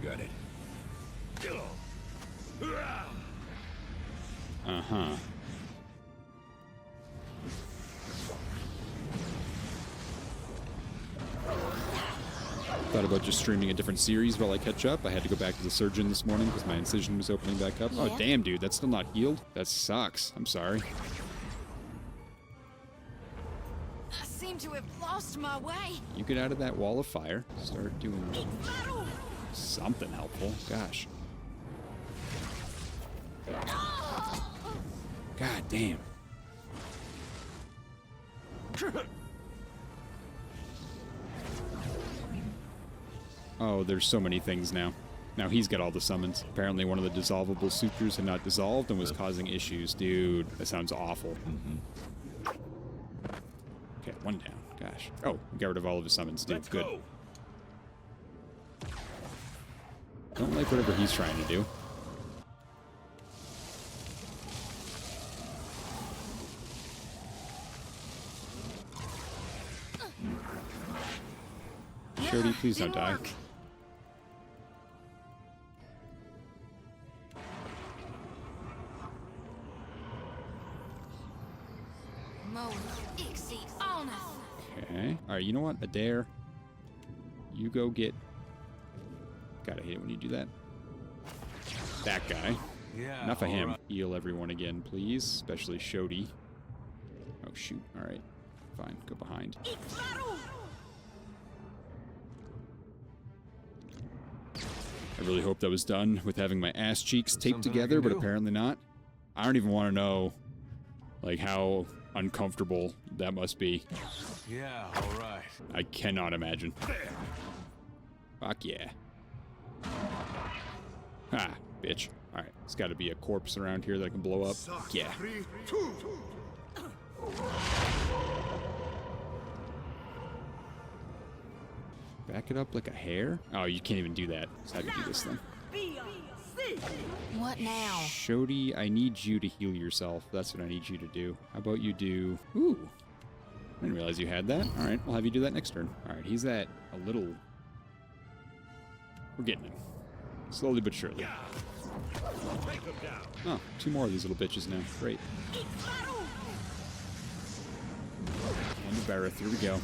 Got it. Uh-huh. Thought about just streaming a different series while I catch up. I had to go back to the surgeon this morning because my incision was opening back up. Oh, damn, dude. That's still not healed? That sucks. I'm sorry. I seem to have lost my way. You get out of that wall of fire. Start doing something helpful. Gosh. God damn. Oh, there's so many things now. Now he's got all the summons. Apparently one of the dissolvable sutures had not dissolved and was causing issues. Dude, that sounds awful. Okay, one down. Gosh. Oh, we got rid of all of his summons, dude. Good. Don't like whatever he's trying to do. Shody, please don't die. Okay. Alright, you know what? Adair. You go get... Gotta hate it when you do that. That guy. Yeah. Enough of him. Right. Heal everyone again, please. Especially Shody. Oh, shoot. Alright. Fine. Go behind. I really hope that was done with having my ass cheeks taped together, but apparently not. I don't even want to know, like, how uncomfortable that must be. Yeah, all right. I cannot imagine. Fuck yeah. Ha, bitch. Alright, there's got to be a corpse around here that I can blow up. Yeah. Back it up like a hair? Oh, you can't even do that. So how do you do this thing? What now? Shodi, I need you to heal yourself. That's what I need you to do. How about you do... Ooh. I didn't realize you had that. Alright, we'll have you do that next turn. Alright, he's at a little... We're getting him. Slowly but surely. Oh, 2 more of these little bitches now. Great. And the Barrett. Here we go.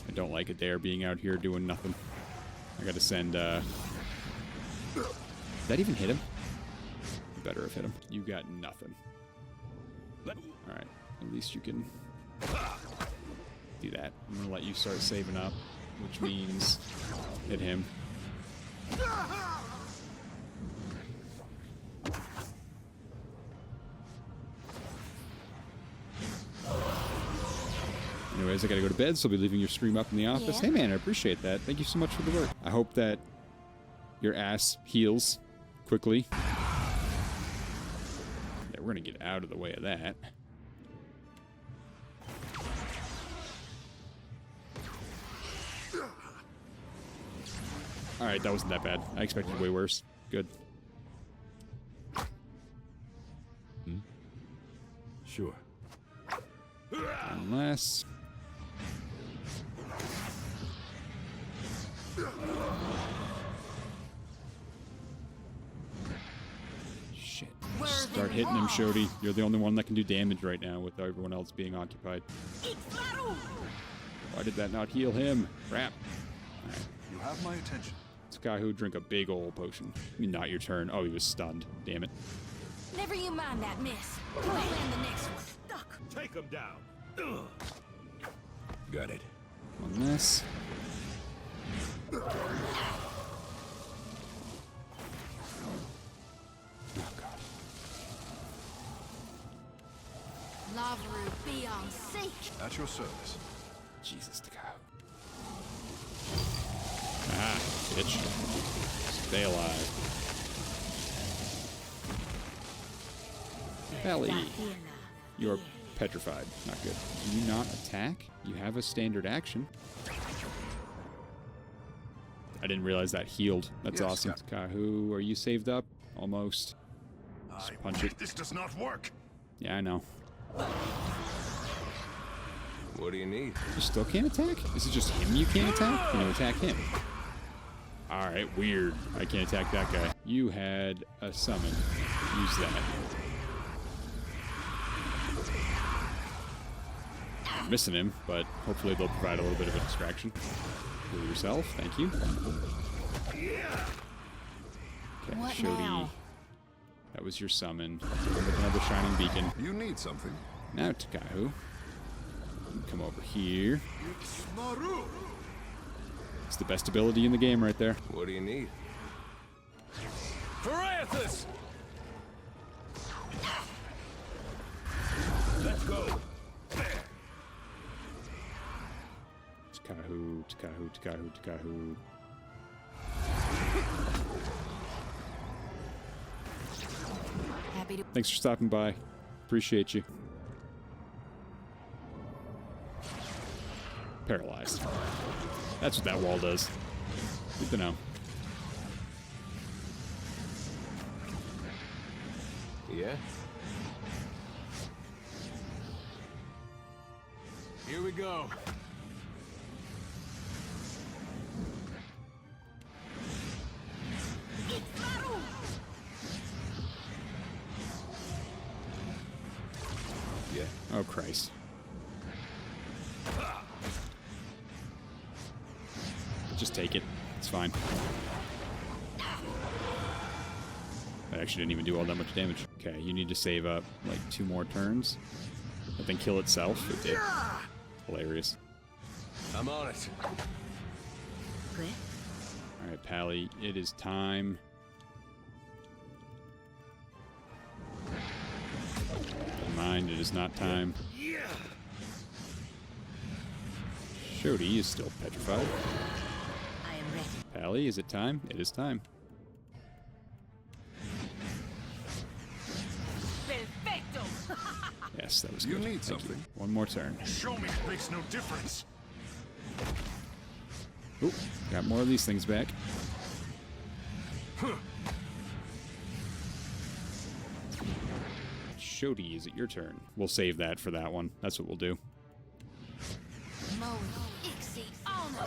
I don't like it there being out here doing nothing. I gotta send, Did that even hit him? Better have hit him. You got nothing. Alright, at least you can do that. I'm gonna let you start saving up, which means hit him. Anyways, I gotta go to bed, so I'll be leaving your stream up in the office. Yeah. Hey man, I appreciate that. Thank you so much for the work. I hope that your ass heals quickly. Yeah, we're gonna get out of the way of that. Alright, that wasn't that bad. I expected way worse. Good. Sure. Unless... Shit. Start hitting him, Shodi. You're the only one that can do damage right now with everyone else being occupied. Why did that not heal him? Crap. Alright. You have my attention. This guy who drank a big old potion. I mean, not your turn. Oh, he was stunned. Damn it. Never you mind that miss. I'll land the next one. Duck. Take him down. Got it. On this. Oh, God. Lavru be on seek. At your service. Jesus, the cow. Ah, bitch. Stay alive. Belly. You're petrified. Not good. Can you not attack? You have a standard action. I didn't realize that healed. That's awesome. Kahu, are you saved up? Almost. Just punch it. This does not work. Yeah, I know. What do you need? You still can't attack? Is it just him you can't attack? Can you attack him? Alright, weird. I can't attack that guy. You had a summon. Use that. I'm missing him, but hopefully they'll provide a little bit of a distraction. Heal yourself. Thank you. Okay, What Shodi. now? That was your summon. With another shining beacon. You need something. Now, Takahu. Come over here. It's the best ability in the game right there. What do you need? Parathis! Let's go. Takahu, Takahu, Takahu, Takahu. Happy to. Thanks for stopping by. Appreciate you. Paralyzed. That's what that wall does. Good to know. Yeah? Here we go. Yeah. Oh, Christ. Just take it. It's fine. actually didn't even do all that much damage. Okay, you need to save up like 2 more turns. But then kill itself. It did. Hilarious. I'm on it. Good. Alright, Pally, it is time. Never mind, it is not time. Shody is still petrified. I am ready. Pally, is it time? It is time. Perfecto. Yes, that was You good. need Thank something. you. One more turn. Show me it makes no difference. Oop, got more of these things back. Shody, is it your turn? We'll save that for that one. That's what we'll do. Mo Ixie honor.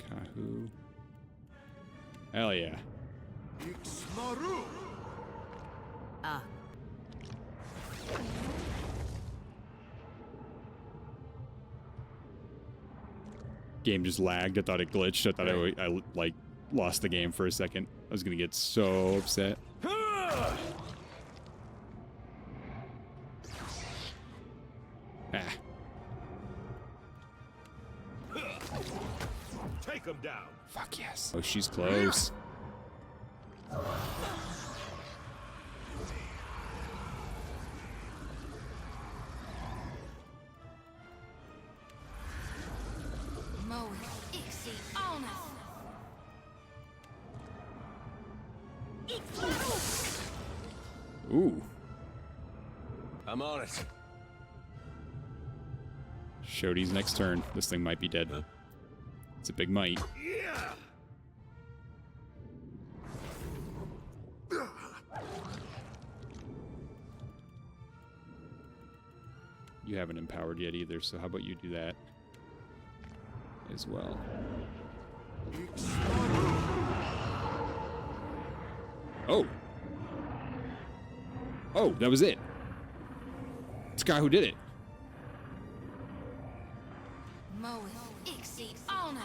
Kahoo. Hell yeah. Ah. Game just lagged. I thought it glitched. I thought I like lost the game for a second. I was gonna get so upset. Ah. Take him down. Fuck yes. Oh, she's close. Mo Ixie honor. Ooh. I'm on it. Shody's next turn. This thing might be dead. It's a big might. Yeah. You haven't empowered yet either, so how about you do that as well? Oh! Oh, that was it! It's the guy who did it! Mo Ixie honor.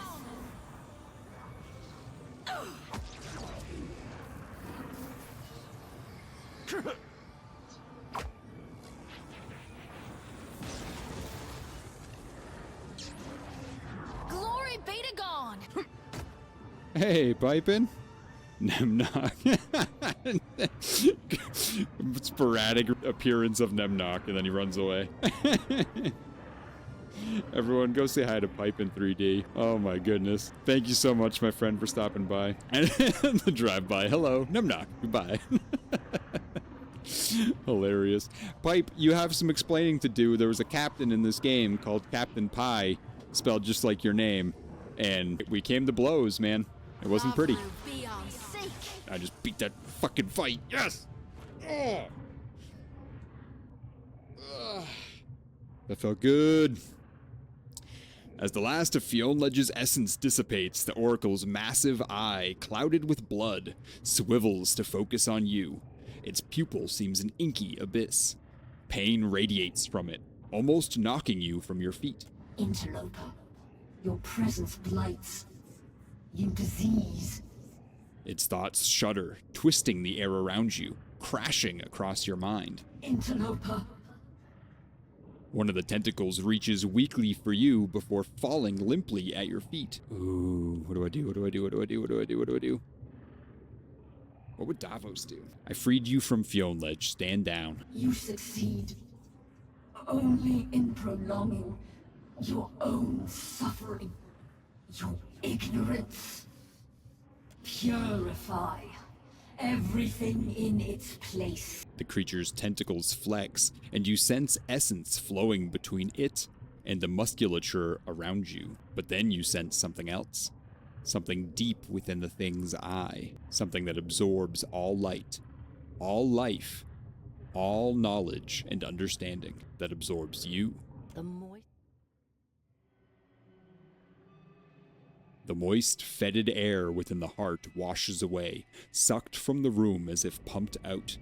Glory be to God. Hey, piping? Nemnock. Sporadic appearance of Nemnock, and then he runs away. Everyone, go say hi to Pipe in 3D. Oh my goodness. Thank you so much, my friend, for stopping by. And the drive-by. Hello, Nemnock. Goodbye. Hilarious. Pipe, you have some explaining to do. There was a captain in this game called Captain Pie, spelled just like your name. And we came to blows, man. It wasn't pretty. I just beat that fucking fight. Yes! Oh! That felt good. As the last of Fionledge's essence dissipates, the Oracle's massive eye, clouded with blood, swivels to focus on you. Its pupil seems an inky abyss. Pain radiates from it, almost knocking you from your feet. Interloper, your presence blights. You disease. Its thoughts shudder, twisting the air around you, crashing across your mind. Interloper. One of the tentacles reaches weakly for you before falling limply at your feet. Ooh, what do I do? What do I do? What do I do? What do I do? What do I do? What would Davos do? I freed you from Fionledge. Stand down. You succeed only in prolonging your own suffering. Your ignorance. Purify everything in its place. The creature's tentacles flex, and you sense essence flowing between it and the musculature around you. But then you sense something else. Something deep within the thing's eye. Something that absorbs all light, all life, all knowledge and understanding. That absorbs you. The moist, fetid air within the heart washes away, sucked from the room as if pumped out.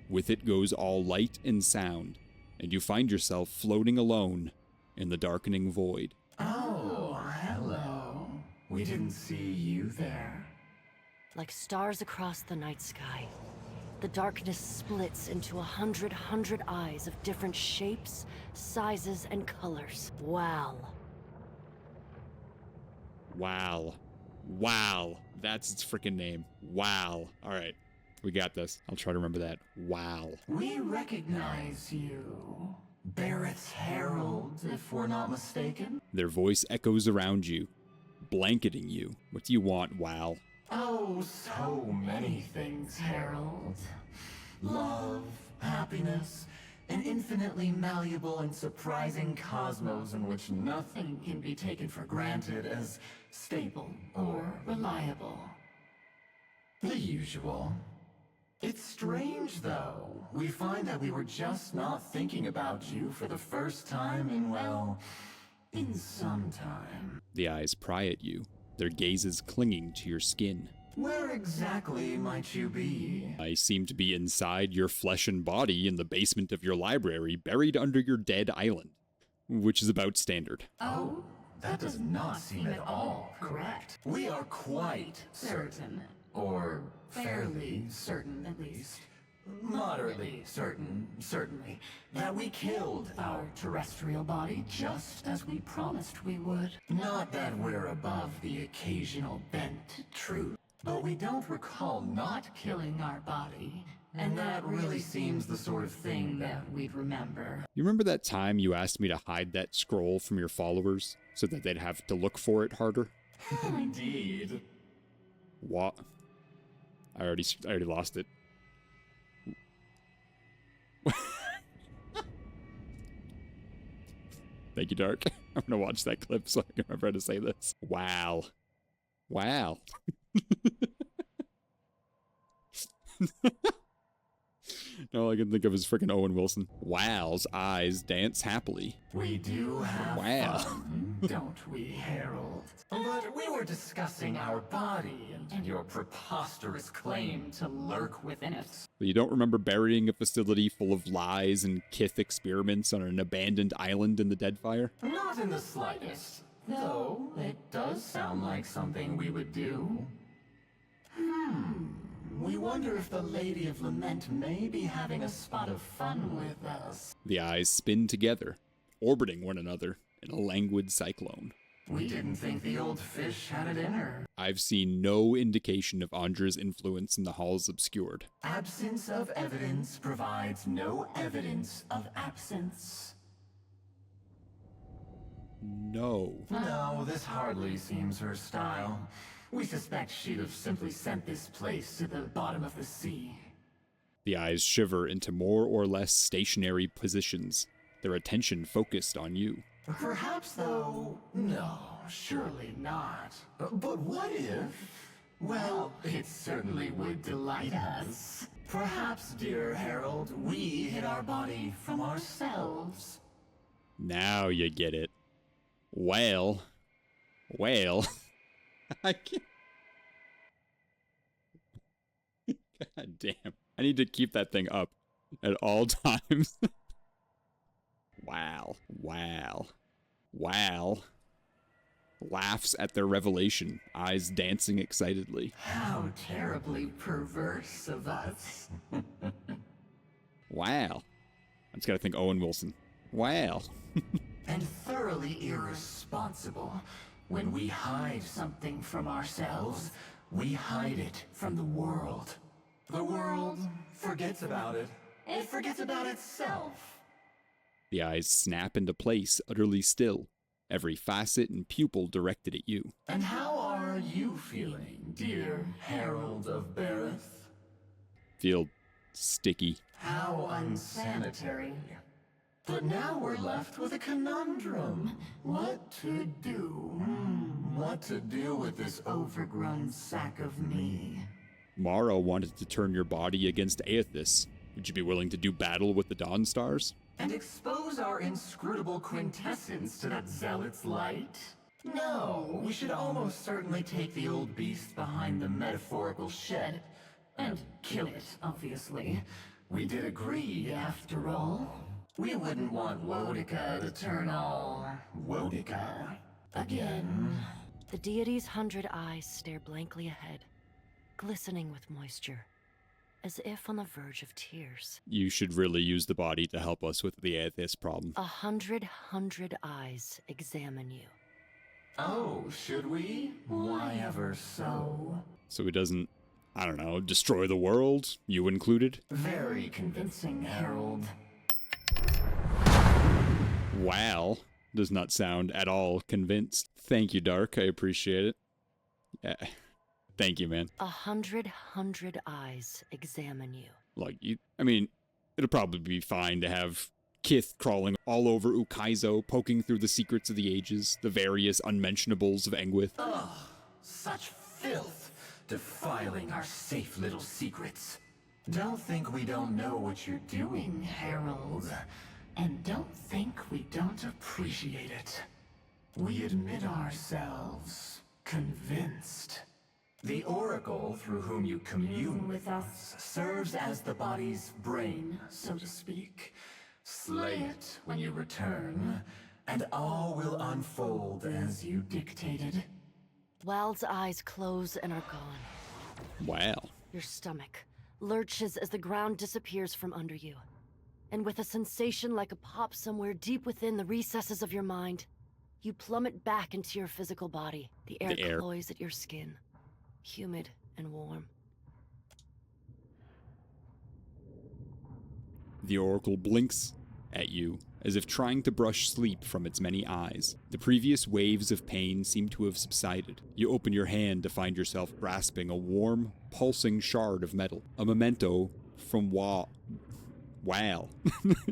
With it goes all light and sound, and you find yourself floating alone in the darkening void. Oh, hello. We didn't see you there. Like stars across the night sky, the darkness splits into 100 eyes of different shapes, sizes, and colors. Wow. Wow. Wow. That's its freaking name. Wow. All right. We got this. I'll try to remember that. Wow. We recognize you. Barrett's Herald, if we're not mistaken. Their voice echoes around you, blanketing you. What do you want, Wow? Oh, so many things, Herald. Love, happiness, an infinitely malleable and surprising cosmos in which nothing can be taken for granted as stable or reliable. The usual. It's strange, though. We find that we were just not thinking about you for the first time in, well, in some time. The eyes pry at you, their gazes clinging to your skin. Where exactly might you be? I seem to be inside your flesh and body in the basement of your library, buried under your dead island, which is about standard. Oh, that does not seem at all correct. We are quite certain, or fairly certain at least, moderately certain, certainly, that we killed our terrestrial body just as we promised we would. Not that we're above the occasional bent truth, but we don't recall not killing our body, and that really seems the sort of thing that we'd remember. You remember that time you asked me to hide that scroll from your followers so that they'd have to look for it harder? Indeed. What? I already lost it. Thank you, Dark. I'm gonna watch that clip so I can remember how to say this. Wow. Wow. No, all I can think of is freaking Owen Wilson. Wow's eyes dance happily. We do have fun, don't we, Harold? But we were discussing our body and your preposterous claim to lurk within it. But you don't remember burying a facility full of lies and Kith experiments on an abandoned island in the Deadfire? Not in the slightest. Though, it does sound like something we would do. We wonder if the Lady of Lament may be having a spot of fun with us. The eyes spin together, orbiting one another in a languid cyclone. We didn't think the old fish had it in her. I've seen no indication of Andra's influence in the halls obscured. Absence of evidence provides no evidence of absence. No. No, this hardly seems her style. We suspect she'd have simply sent this place to the bottom of the sea. The eyes shiver into more or less stationary positions, their attention focused on you. Perhaps, though, no, surely not. But what if? Well, it certainly would delight us. Perhaps, dear Harold, we hid our body from ourselves. Now you get it. Wael. I can't. God damn. I need to keep that thing up at all times. Wow. Laughs at their revelation, eyes dancing excitedly. How terribly perverse of us. Wow. I just gotta think Owen Wilson. Wow. And thoroughly irresponsible. When we hide something from ourselves, we hide it from the world. The world forgets about it. It forgets about itself. The eyes snap into place, utterly still, every facet and pupil directed at you. And how are you feeling, dear Herald of Barreth? Feel sticky. How unsanitary. But now we're left with a conundrum. What to do? What to do with this overgrown sack of me? Mara wanted to turn your body against Aethys. Would you be willing to do battle with the Dawn Stars? And expose our inscrutable quintessence to that zealot's light? No, we should almost certainly take the old beast behind the metaphorical shed. And kill it, obviously. We did agree, after all. We wouldn't want Wodica to turn all Wodica again. The deity's 100 eyes stare blankly ahead, glistening with moisture, as if on the verge of tears. You should really use the body to help us with this problem. 100 eyes examine you. Oh, should we? Why ever so? So he doesn't, I don't know, destroy the world, you included? Very convincing, Herald. Wael does not sound at all convinced. Thank you, Dark. I appreciate it. Yeah. Thank you, man. 100 eyes examine you. Like, I mean, it'll probably be fine to have Kith crawling all over Ukaizo, poking through the secrets of the ages, the various unmentionables of Engwith. Ugh, such filth, defiling our safe little secrets. Don't think we don't know what you're doing, Herald. And don't think we don't appreciate it. We admit ourselves convinced. The oracle through whom you commune with us serves as the body's brain, so to speak. Slay it when you return, and all will unfold as you dictated. Wael's eyes close and are gone. Wow. Your stomach lurches as the ground disappears from under you. And with a sensation like a pop somewhere deep within the recesses of your mind, you plummet back into your physical body. The air cloys at your skin, humid and warm. The oracle blinks at you, as if trying to brush sleep from its many eyes. The previous waves of pain seem to have subsided. You open your hand to find yourself grasping a warm, pulsing shard of metal. A memento from Wael,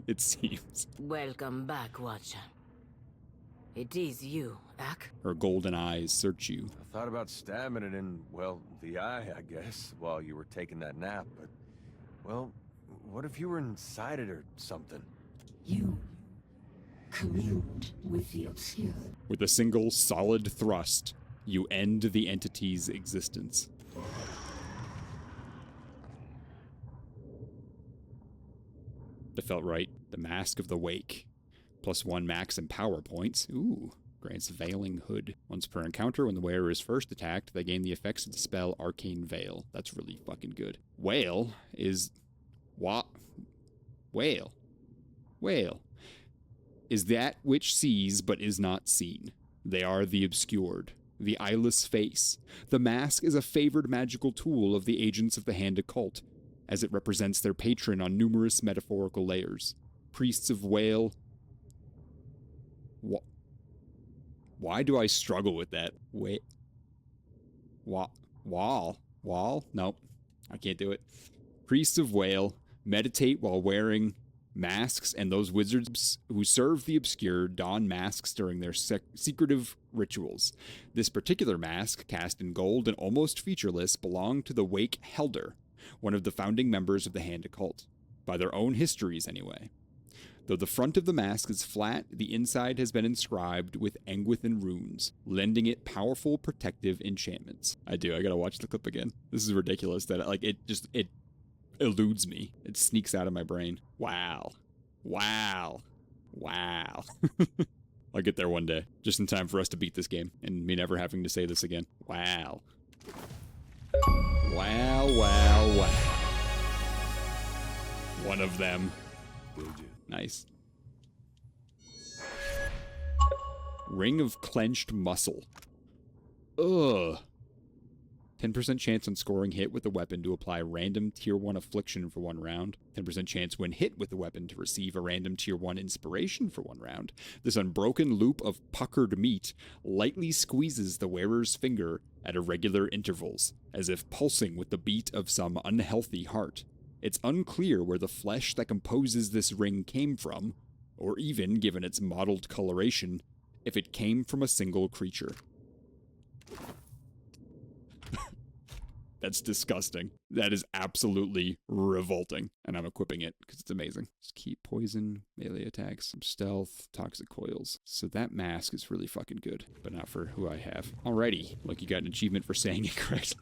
it seems. Welcome back, Watcher. It is you, Ak. Her golden eyes search you. I thought about stabbing it in, well, the eye, I guess, while you were taking that nap, but, well, what if you were inside it or something? You communed with the obscure. With a single solid thrust, you end the entity's existence. That felt right. The Mask of the Wake. +1 max in power points. Ooh. Grants Veiling Hood. Once per encounter, when the wearer is first attacked, they gain the effects of the spell Arcane Veil. That's really fucking good. Wael is... Wael. Wael is that which sees but is not seen. They are the obscured, the eyeless face. The mask is a favored magical tool of the agents of the Hand Occult, as it represents their patron on numerous metaphorical layers. Priests of Wael... Why do I struggle with that? Wait. Wall? Nope. I can't do it. Priests of Wael meditate while wearing masks, and those wizards who serve the obscure don masks during their secretive rituals. This particular mask, cast in gold and almost featureless, belonged to the Wake Helder, one of the founding members of the Hand Occult. By their own histories, anyway. Though the front of the mask is flat, the inside has been inscribed with Engwithan runes, lending it powerful protective enchantments. I gotta watch the clip again. This is ridiculous that, like, it eludes me. It sneaks out of my brain. Wow. I'll get there one day, just in time for us to beat this game, and me never having to say this again. Wow. One of them. Will do. Nice. Ring of Clenched Muscle. Ugh. 10% chance on scoring hit with the weapon to apply random tier 1 affliction for 1 round. 10% chance when hit with the weapon to receive a random tier 1 inspiration for 1 round. This unbroken loop of puckered meat lightly squeezes the wearer's finger at irregular intervals, as if pulsing with the beat of some unhealthy heart. It's unclear where the flesh that composes this ring came from, or even, given its mottled coloration, if it came from a single creature. That's disgusting. That is absolutely revolting. And I'm equipping it because it's amazing. Just keep poison, melee attacks, some stealth, toxic coils. So that mask is really fucking good, but not for who I have. Alrighty. Look, you got an achievement for saying it correct.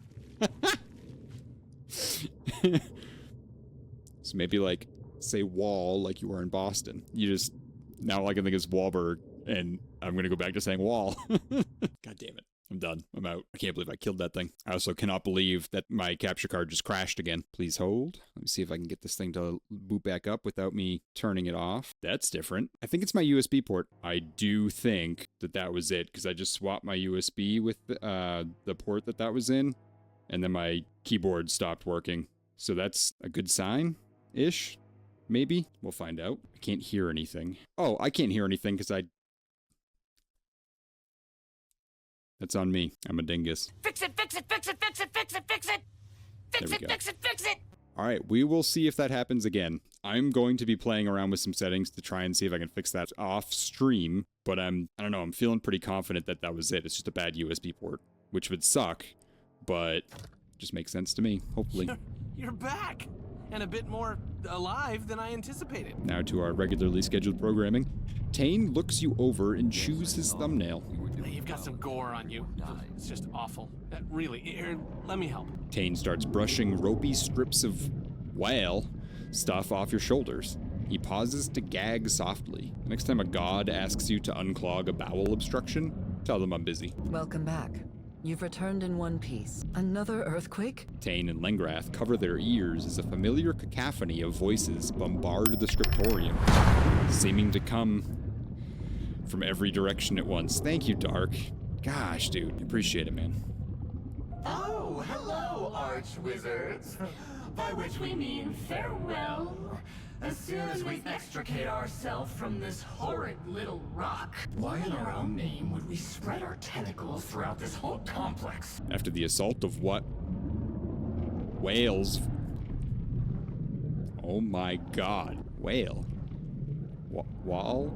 So maybe, like, say wall like you were in Boston. You just, now all I can think is Wahlberg, and I'm gonna go back to saying wall. God damn it. I'm done. I'm out. I can't believe I killed that thing. I also cannot believe that my capture card just crashed again. Please hold. Let me see if I can get this thing to boot back up without me turning it off. That's different. I think it's my USB port. I do think that that was it, because I just swapped my USB with the port that was in, and then my keyboard stopped working. So that's a good sign-ish? Maybe? We'll find out. I can't hear anything. Oh, I can't hear anything because That's on me. I'm a dingus. Fix it, fix it, fix it, fix it, fix it, fix it! Fix it, fix it, fix it! Alright, we will see if that happens again. I'm going to be playing around with some settings to try and see if I can fix that off stream, but I don't know, I'm feeling pretty confident that that was it. It's just a bad USB port, which would suck, but just makes sense to me, hopefully. You're back! And a bit more alive than I anticipated. Now to our regularly scheduled programming. Tane looks you over and chews his thumbnail. You've got some gore on you. It's just awful. Really, here, let me help. Tane starts brushing ropey strips of Wael stuff off your shoulders. He pauses to gag softly. Next time a god asks you to unclog a bowel obstruction, tell them I'm busy. Welcome back. You've returned in one piece. Another earthquake? Tane and Lengrath cover their ears as a familiar cacophony of voices bombard the scriptorium, seeming to come from every direction at once. Thank you, Dark. Gosh, dude. Appreciate it, man. Oh, hello, arch-wizards. By which we mean farewell. As soon as we extricate ourselves from this horrid little rock, why in our own name would we spread our tentacles throughout this whole complex? After the assault of what? Whales. Oh my god. Whale. Wall?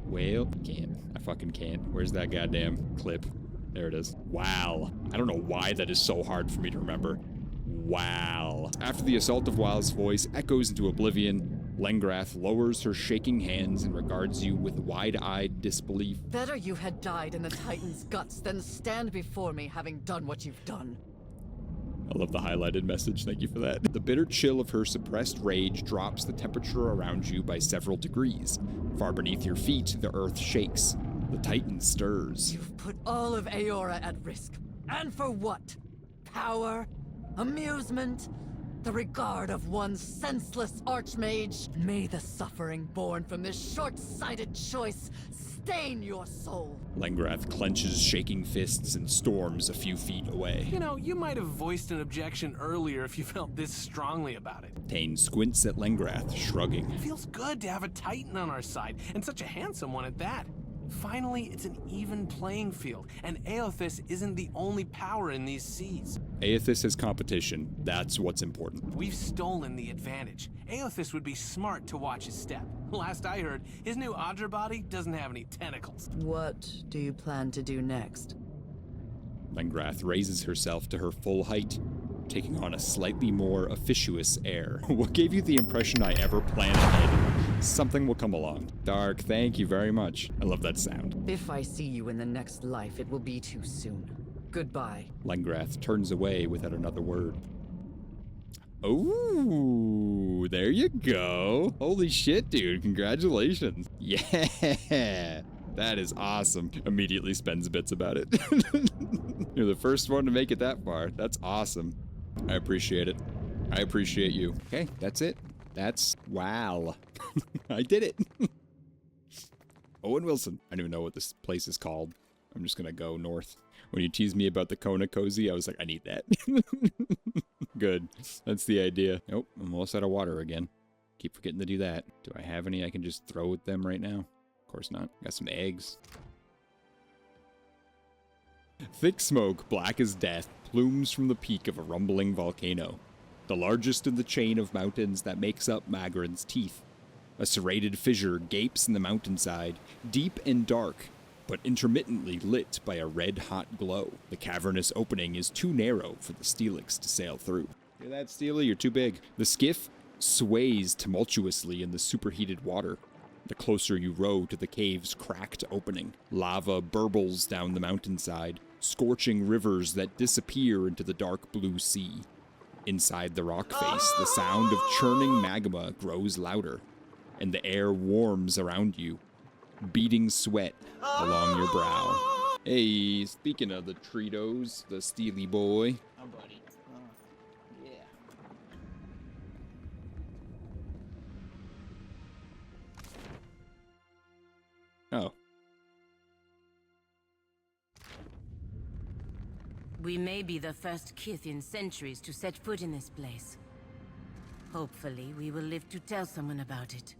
Whale? Can't. I fucking can't. Where's that goddamn clip? There it is. Wow. I don't know why that is so hard for me to remember. Wow. After the assault of Wael's voice echoes into oblivion, Lengrath lowers her shaking hands and regards you with wide-eyed disbelief. Better you had died in the Titan's guts than stand before me having done what you've done. I love the highlighted message. Thank you for that. The bitter chill of her suppressed rage drops the temperature around you by several degrees. Far beneath your feet, the earth shakes. The Titan stirs. You've put all of Aora at risk. And for what? Power? Amusement? The regard of one senseless archmage? May the suffering born from this short-sighted choice stain your soul. Lengrath clenches shaking fists and storms a few feet away. You know, you might have voiced an objection earlier if you felt this strongly about it. Tane squints at Lengrath, shrugging. It feels good to have a Titan on our side, and such a handsome one at that. Finally, it's an even playing field, and Aothis isn't the only power in these seas. Aothis has competition. That's what's important. We've stolen the advantage. Aothis would be smart to watch his step. Last I heard, his new Adra body doesn't have any tentacles. What do you plan to do next? Lengrath raises herself to her full height, taking on a slightly more officious air. What gave you the impression I ever plan ahead? Something will come along. Dark, thank you very much. I love that sound. If I see you in the next life, it will be too soon. Goodbye. Lengrath turns away without another word. Oh, there you go. Holy shit, dude. Congratulations. Yeah. That is awesome. Immediately spends bits about it. You're the first one to make it that far. That's awesome. I appreciate it. I appreciate you. Okay, that's it. That's wow. I did it. Owen Wilson. I don't even know what this place is called. I'm just gonna go north. When you teased me about the Kona Kozi, I was like, I need that. Good. That's the idea. Nope, I'm almost out of water again. Keep forgetting to do that. Do I have any I can just throw at them right now? Of course not. Got some eggs. Thick smoke, black as death, plumes from the peak of a rumbling volcano, the largest in the chain of mountains that makes up Magran's teeth. A serrated fissure gapes in the mountainside, deep and dark, but intermittently lit by a red-hot glow. The cavernous opening is too narrow for the Steelyx to sail through. Hear that, Steely? You're too big. The skiff sways tumultuously in the superheated water. The closer you row to the cave's cracked opening, lava burbles down the mountainside, scorching rivers that disappear into the dark blue sea. Inside the rock face, the sound of churning magma grows louder, and the air warms around you, beating sweat along your brow. Hey, speaking of the Tritos, the Steely boy. Oh, buddy. Yeah. Oh. We may be the first kith in centuries to set foot in this place. Hopefully, we will live to tell someone about it.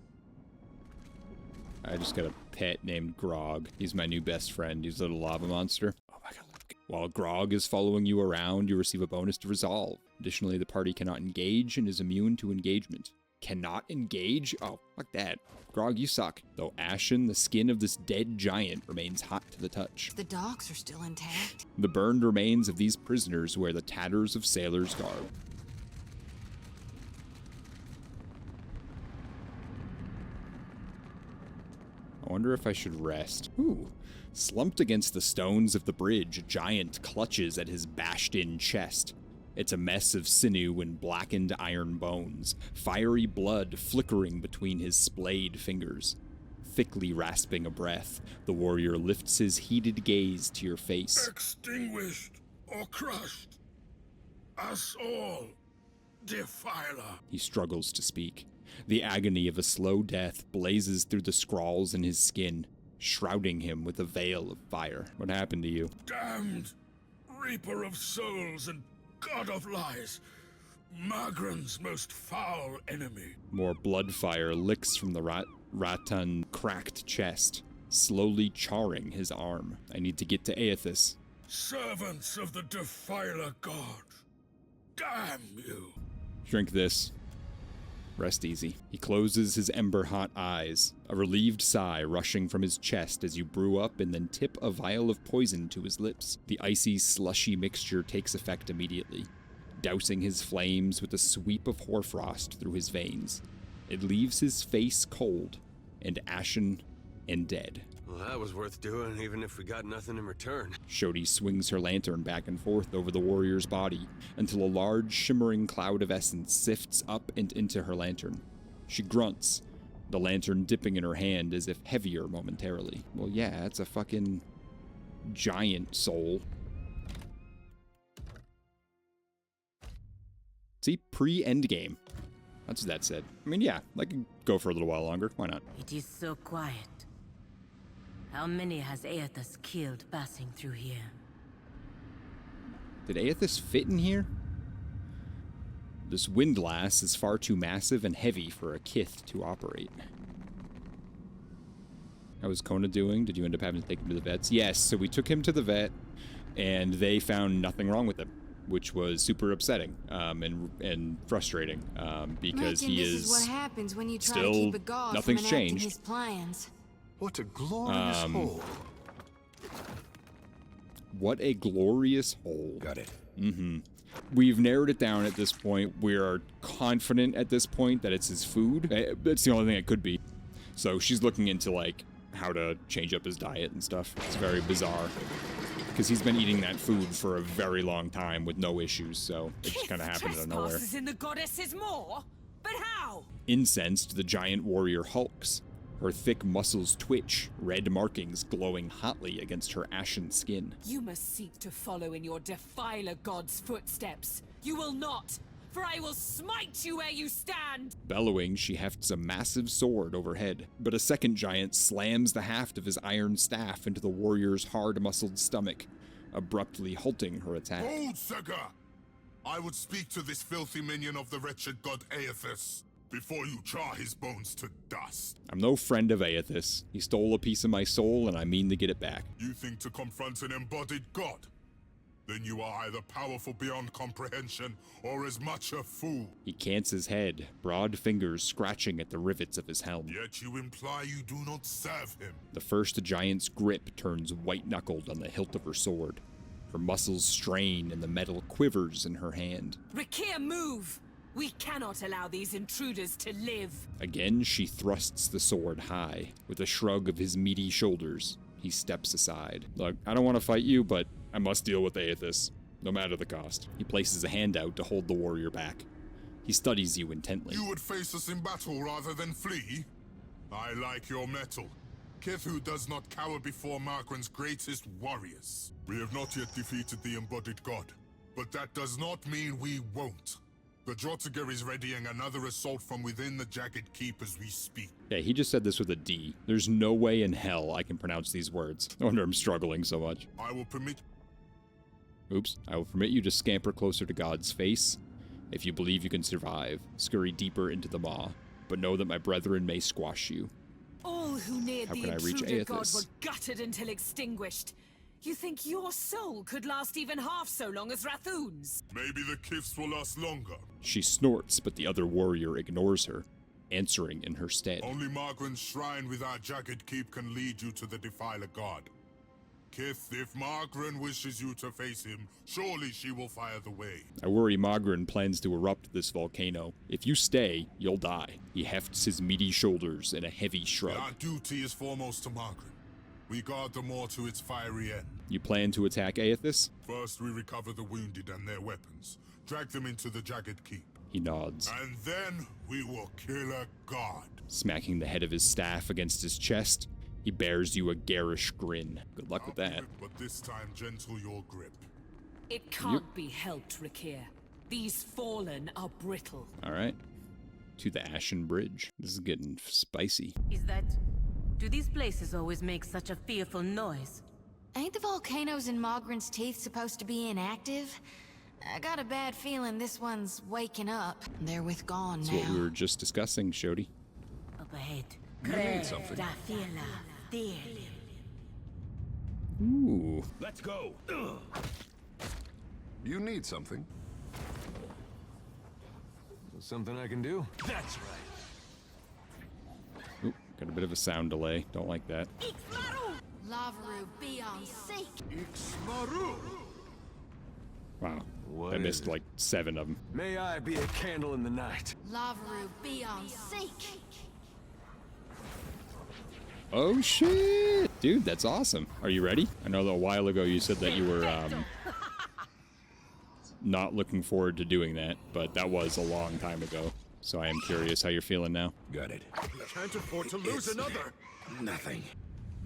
I just got a pet named Grog. He's my new best friend. He's a little lava monster. Oh my god. While Grog is following you around, you receive a bonus to resolve. Additionally, the party cannot engage and is immune to engagement. Cannot engage? Oh, fuck that. Grog, you suck. Though ashen, the skin of this dead giant remains hot to the touch. The docks are still intact. The burned remains of these prisoners wear the tatters of sailors' garb. I wonder if I should rest. Ooh. Slumped against the stones of the bridge, a giant clutches at his bashed-in chest. It's a mess of sinew and blackened iron bones, fiery blood flickering between his splayed fingers. Thickly rasping a breath, the warrior lifts his heated gaze to your face. Extinguished or crushed. Us all, Defiler. He struggles to speak. The agony of a slow death blazes through the scrawls in his skin, shrouding him with a veil of fire. What happened to you? Damned Reaper of Souls and God of Lies. Magran's most foul enemy. More blood fire licks from the Ratan cracked chest, slowly charring his arm. I need to get to Aethys. Servants of the Defiler God. Damn you. Drink this. Rest easy. He closes his ember-hot eyes, a relieved sigh rushing from his chest as you brew up and then tip a vial of poison to his lips. The icy, slushy mixture takes effect immediately, dousing his flames with a sweep of hoarfrost through his veins. It leaves his face cold and ashen and dead. Well, that was worth doing, even if we got nothing in return. Shodi swings her lantern back and forth over the warrior's body until a large, shimmering cloud of essence sifts up and into her lantern. She grunts, the lantern dipping in her hand as if heavier momentarily. Well, yeah, it's a fucking giant soul. See, pre-endgame. That's what that said. I mean, yeah, I could go for a little while longer. Why not? It is so quiet. How many has Aethys killed passing through here? Did Aethys fit in here? This windlass is far too massive and heavy for a kith to operate. How was Kona doing? Did you end up having to take him to the vets? Yes, so we took him to the vet, and they found nothing wrong with him, which was super upsetting and frustrating because he is what happens when you try still to keep a god nothing's from enacting changed. his plans. What a glorious hole. What a glorious hole. Got it. Mm-hmm. We've narrowed it down at this point. We are confident at this point that it's his food. That's the only thing it could be. So she's looking into, like, how to change up his diet and stuff. It's very bizarre. Because he's been eating that food for a very long time with no issues, so it just kind of happened out of nowhere. Trespass in the goddess's maw? But how? Incensed, the giant warrior hulks. Her thick muscles twitch, red markings glowing hotly against her ashen skin. You must seek to follow in your Defiler god's footsteps. You will not, for I will smite you where you stand! Bellowing, she hefts a massive sword overhead, but a second giant slams the haft of his iron staff into the warrior's hard-muscled stomach, abruptly halting her attack. Hold, Sega! I would speak to this filthy minion of the wretched god Aethys before you char his bones to dust. I'm no friend of Aethys. He stole a piece of my soul, and I mean to get it back. You think to confront an embodied god? Then you are either powerful beyond comprehension, or as much a fool. He cants his head, broad fingers scratching at the rivets of his helm. Yet you imply you do not serve him. The first giant's grip turns white-knuckled on the hilt of her sword. Her muscles strain, and the metal quivers in her hand. Rakir, move! We cannot allow these intruders to live. Again, she thrusts the sword high. With a shrug of his meaty shoulders, he steps aside. Look, I don't want to fight you, but I must deal with Aethys. no matter the cost. He places a hand out to hold the warrior back. He studies you intently. You would face us in battle rather than flee? I like your mettle. Kithu does not cower before Magran's greatest warriors. We have not yet defeated the embodied god, but that does not mean we won't. The Drotiger is readying another assault from within the Jagged Keep as we speak. Yeah, he just said this with a D. There's no way in hell I can pronounce these words. No wonder I'm struggling so much. I will permit you to scamper closer to God's face. If you believe you can survive, scurry deeper into the maw, but know that my brethren may squash you. All who neared How the can I reach intruder god Aethys? were gutted until extinguished. You think your soul could last even half so long as Rathoon's? Maybe the Kifs will last longer. She snorts, but the other warrior ignores her, answering in her stead. Only Magran's shrine with our Jagged Keep can lead you to the Defiler god. Kith, if Magran wishes you to face him, surely she will fire the way. I worry Magran plans to erupt this volcano. If you stay, you'll die. He hefts his meaty shoulders in a heavy shrug. Our duty is foremost to Magran. We guard the moor to its fiery end. You plan to attack Aethys? First, we recover the wounded and their weapons. Drag them into the Jagged Keep. He nods. And then we will kill a god. Smacking the head of his staff against his chest, he bears you a garish grin. Good luck with that. But this time, gentle your grip. It can't be helped, Rakir. These fallen are brittle. All right. To the Ashen Bridge. This is getting spicy. Do these places always make such a fearful noise? Ain't the volcanoes in Magran's Teeth supposed to be inactive? I got a bad feeling this one's waking up. They're with gone That's now. what we were just discussing, Shodi. Up ahead. You need something. Ooh. Ooh. Let's go. You need something. Something I can do? That's right. Oop, got a bit of a sound delay. Don't like that. Lavaru be on seek. Wow. What I is missed it? like 7 of them. May I be a candle in the night. Lavaru be on seek. Oh shit! Dude, that's awesome. Are you ready? I know that a while ago you said that you were not looking forward to doing that, but that was a long time ago. So I am curious how you're feeling now. Got it. Can't afford to lose another. Nothing.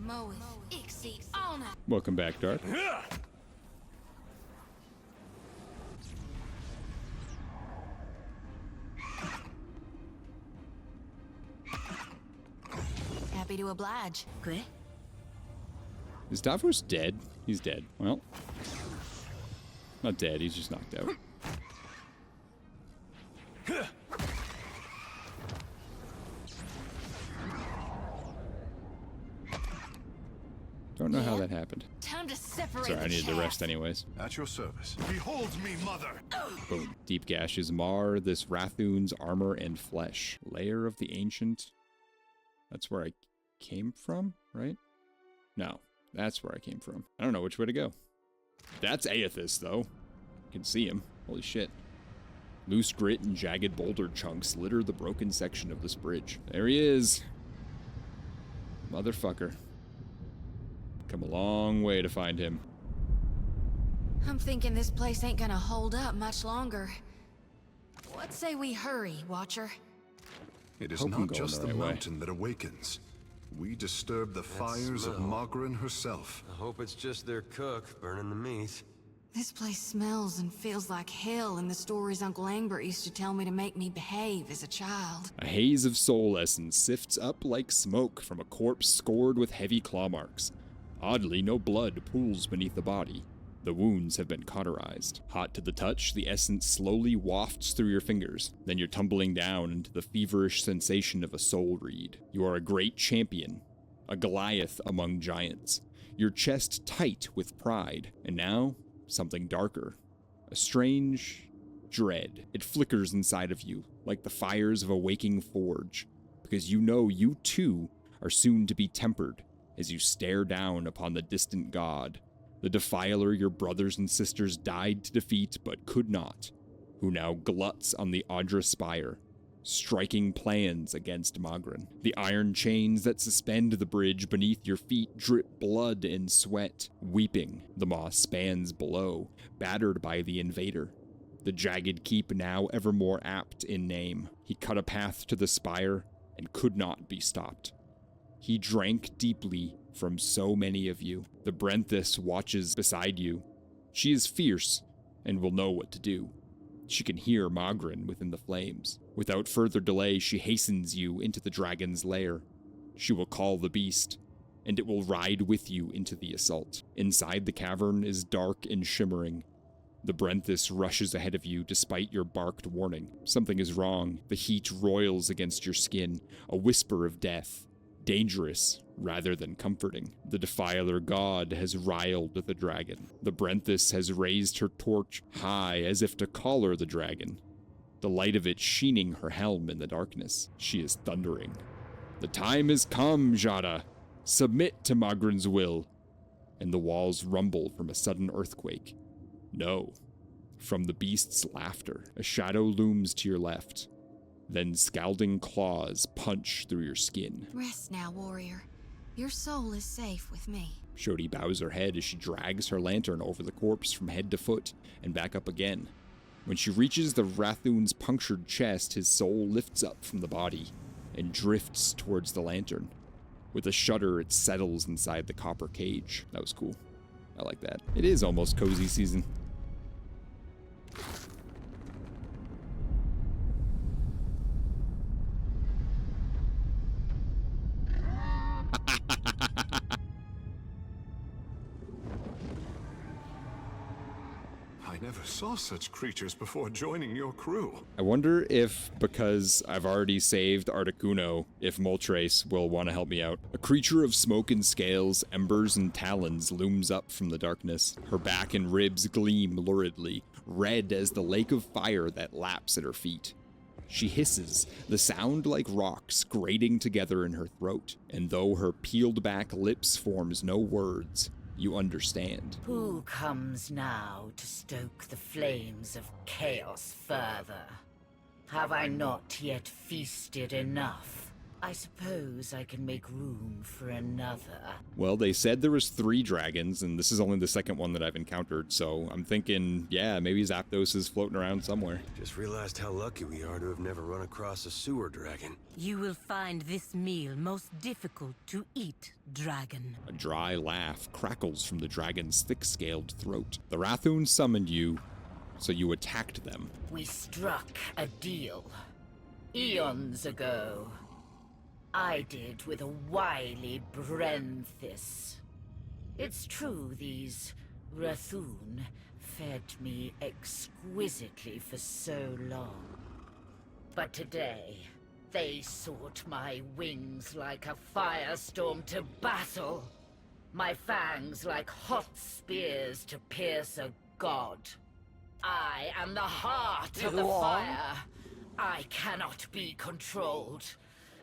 Moeth ixi honor. Welcome back, Dark. Happy to oblige. Okay. Is Davos dead? He's dead. Well, not dead, he's just knocked out. Don't know how that happened. Time to separate Sorry, I the needed to chaff. rest anyways. At your service. Behold me, mother. Boom. Deep gashes mar this Rathoon's armor and flesh. Lair of the Ancient. That's where I came from, right? No, that's where I came from. I don't know which way to go. That's Aethys, though. You can see him. Holy shit. Loose grit and jagged boulder chunks litter the broken section of this bridge. There he is. Motherfucker. Come a long way to find him. I'm thinking this place ain't gonna hold up much longer. What say we hurry, Watcher? It is Hope I'm not going just the the right way. mountain that awakens. We disturb the fires of smell. Magran herself. I hope it's just their cook burning the meat. This place smells and feels like hell in the stories Uncle Angbert used to tell me to make me behave as a child. A haze of soul essence sifts up like smoke from a corpse scored with heavy claw marks. Oddly, no blood pools beneath the body. The wounds have been cauterized. Hot to the touch, the essence slowly wafts through your fingers. Then you're tumbling down into the feverish sensation of a soul reed. You are a great champion, a Goliath among giants. Your chest tight with pride. And now, something darker. A strange dread. It flickers inside of you, like the fires of a waking forge. Because you know you too are soon to be tempered as you stare down upon the distant god. The defiler your brothers and sisters died to defeat but could not, who now gluts on the Audra spire, striking plans against Magran. The iron chains that suspend the bridge beneath your feet drip blood and sweat. Weeping, the maw spans below, battered by the invader. The jagged keep now ever more apt in name. He cut a path to the spire and could not be stopped. He drank deeply from so many of you. The Brenthis watches beside you. She is fierce and will know what to do. She can hear Magran within the flames. Without further delay, she hastens you into the dragon's lair. She will call the beast, and it will ride with you into the assault. Inside the cavern is dark and shimmering. The Brenthis rushes ahead of you despite your barked warning. Something is wrong. The heat roils against your skin, a whisper of death. Dangerous rather than comforting. The Defiler god has riled the dragon. The Brenthis has raised her torch high as if to collar the dragon, the light of it sheening her helm in the darkness. She is thundering. The time has come, Jada. Submit to Magran's will. And the walls rumble from a sudden earthquake. No. From the beast's laughter, a shadow looms to your left. Then scalding claws punch through your skin. Rest now, warrior. Your soul is safe with me. Shodi bows her head as she drags her lantern over the corpse from head to foot and back up again. When she reaches the Rathoon's punctured chest, his soul lifts up from the body and drifts towards the lantern. With a shudder, it settles inside the copper cage. That was cool. I like that. It is almost cozy season. I never saw such creatures before joining your crew. I wonder if, because I've already saved Articuno, if Moltres will want to help me out. A creature of smoke and scales, embers and talons looms up from the darkness. Her back and ribs gleam luridly, red as the lake of fire that laps at her feet. She hisses, the sound like rocks grating together in her throat, and though her peeled back lips forms no words, you understand. Who comes now to stoke the flames of chaos further? Have I not yet feasted enough? I suppose I can make room for another. Well, they said there was 3 dragons, and this is only the second one that I've encountered, so I'm thinking, yeah, maybe Zapdos is floating around somewhere. Just realized how lucky we are to have never run across a sewer dragon. You will find this meal most difficult to eat, dragon. A dry laugh crackles from the dragon's thick-scaled throat. The Rathoon summoned you, so you attacked them. We struck a deal. Eons ago. I did with a wily Brenthis. It's true these Rathoon fed me exquisitely for so long. But today, they sought my wings like a firestorm to battle. My fangs like hot spears to pierce a god. I am the heart of the fire. I cannot be controlled.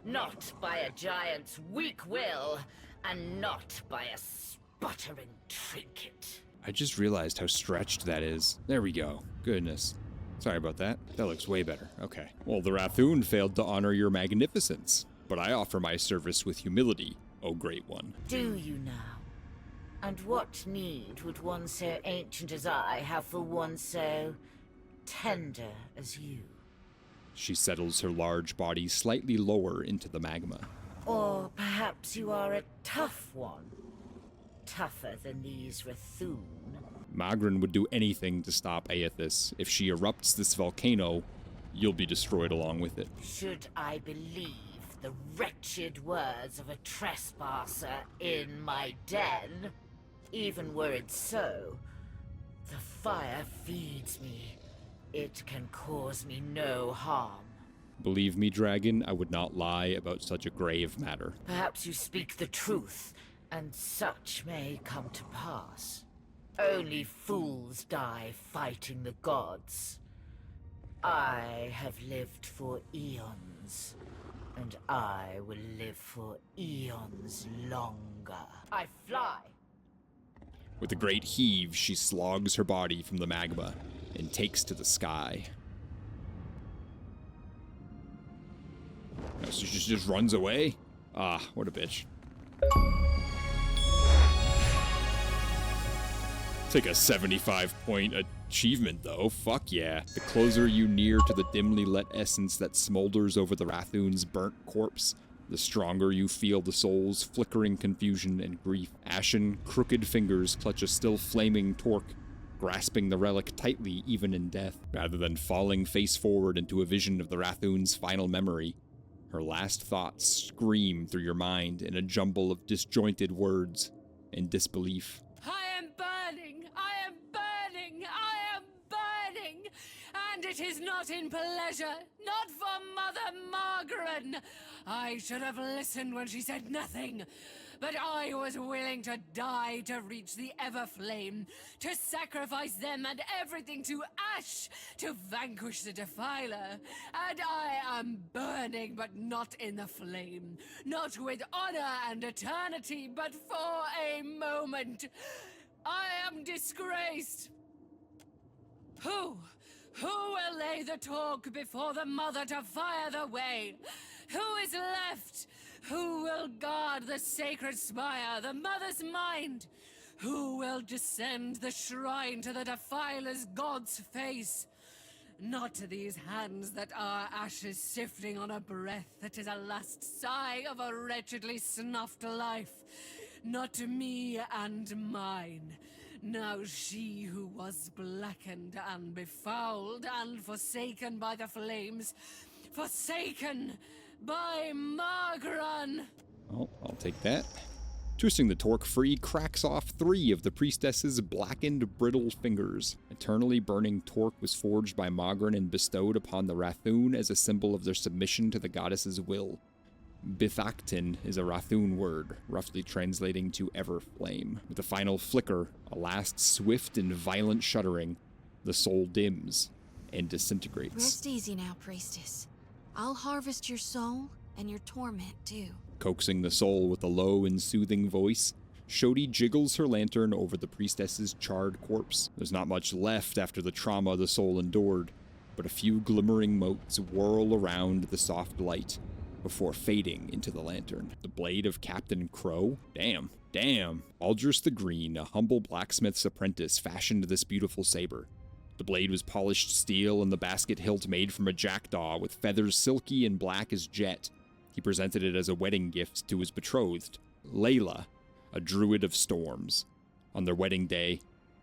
Not by a giant's weak will, and not by a sputtering trinket. I just realized how stretched that is. There we go. Goodness. Sorry about that. That looks way better. Okay. Well, the Rathoon failed to honor your magnificence, but I offer my service with humility, O Great One. Do you now? And what need would one so ancient as I have for one so tender as you? She settles her large body slightly lower into the magma. Or perhaps you are a tough one. Tougher than these Rathoon. Magran would do anything to stop Aethys. If she erupts this volcano, you'll be destroyed along with it. Should I believe the wretched words of a trespasser in my den? Even were it so, the fire feeds me. It can cause me no harm. Believe me, dragon, I would not lie about such a grave matter. Perhaps you speak the truth, and such may come to pass. Only fools die fighting the gods. I have lived for eons, and I will live for eons longer. I fly! With a great heave, she slogs her body from the magma and takes to the sky. So she just runs away? Ah, what a bitch. Take a 75-point achievement, though. Fuck yeah. The closer you near to the dimly lit essence that smolders over the Rathoon's burnt corpse, the stronger you feel the soul's flickering confusion and grief. Ashen, crooked fingers clutch a still flaming torque, grasping the relic tightly even in death. Rather than falling face forward into a vision of the Rathoon's final memory, her last thoughts scream through your mind in a jumble of disjointed words and disbelief. I am burning! I am burning! I am burning! And it is not in pleasure, not for Mother Magran. I should have listened when she said nothing. But I was willing to die to reach the Everflame, to sacrifice them and everything to ash, to vanquish the Defiler. And I am burning, but not in the flame. Not with honor and eternity, but for a moment. I am disgraced. Who will lay the torque before the Mother to fire the way? Who is left? Who will guard the sacred spire, the Mother's mind? Who will descend the shrine to the Defiler's God's face? Not to these hands that are ashes sifting on a breath that is a last sigh of a wretchedly snuffed life. Not to me and mine. Now she who was blackened and befouled and forsaken by the flames, forsaken by Magran. Oh, I'll take that. Twisting the torque free cracks off 3 of the priestess's blackened, brittle fingers. Eternally burning torque was forged by Magran and bestowed upon the Rathoon as a symbol of their submission to the goddess's will. Bithaktin is a Rathoon word, roughly translating to Everflame. With a final flicker, a last swift and violent shuddering, the soul dims and disintegrates. Rest easy now, priestess. I'll harvest your soul and your torment, too. Coaxing the soul with a low and soothing voice, Shodi jiggles her lantern over the priestess's charred corpse. There's not much left after the trauma the soul endured, but a few glimmering motes whirl around the soft light before fading into the lantern. The blade of Captain Crow? Damn. Aldris the Green, a humble blacksmith's apprentice, fashioned this beautiful saber. The blade was polished steel and the basket hilt made from a jackdaw with feathers silky and black as jet. He presented it as a wedding gift to his betrothed, Layla, a druid of storms. On their wedding day,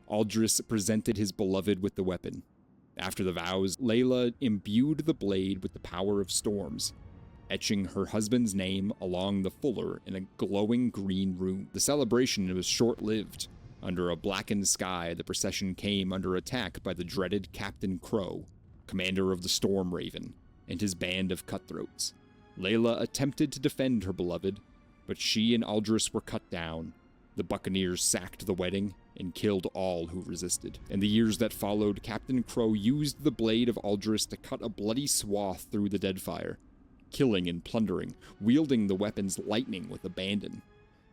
Aldris presented his beloved with the weapon. After the vows, Layla imbued the blade with the power of storms, etching her husband's name along the fuller in a glowing green rune. The celebration was short-lived. Under a blackened sky, the procession came under attack by the dreaded Captain Crow, commander of the Storm Raven, and his band of cutthroats. Layla attempted to defend her beloved, but she and Aldris were cut down. The Buccaneers sacked the wedding and killed all who resisted. In the years that followed, Captain Crow used the blade of Aldris to cut a bloody swath through the Deadfire, killing and plundering, wielding the weapon's lightning with abandon.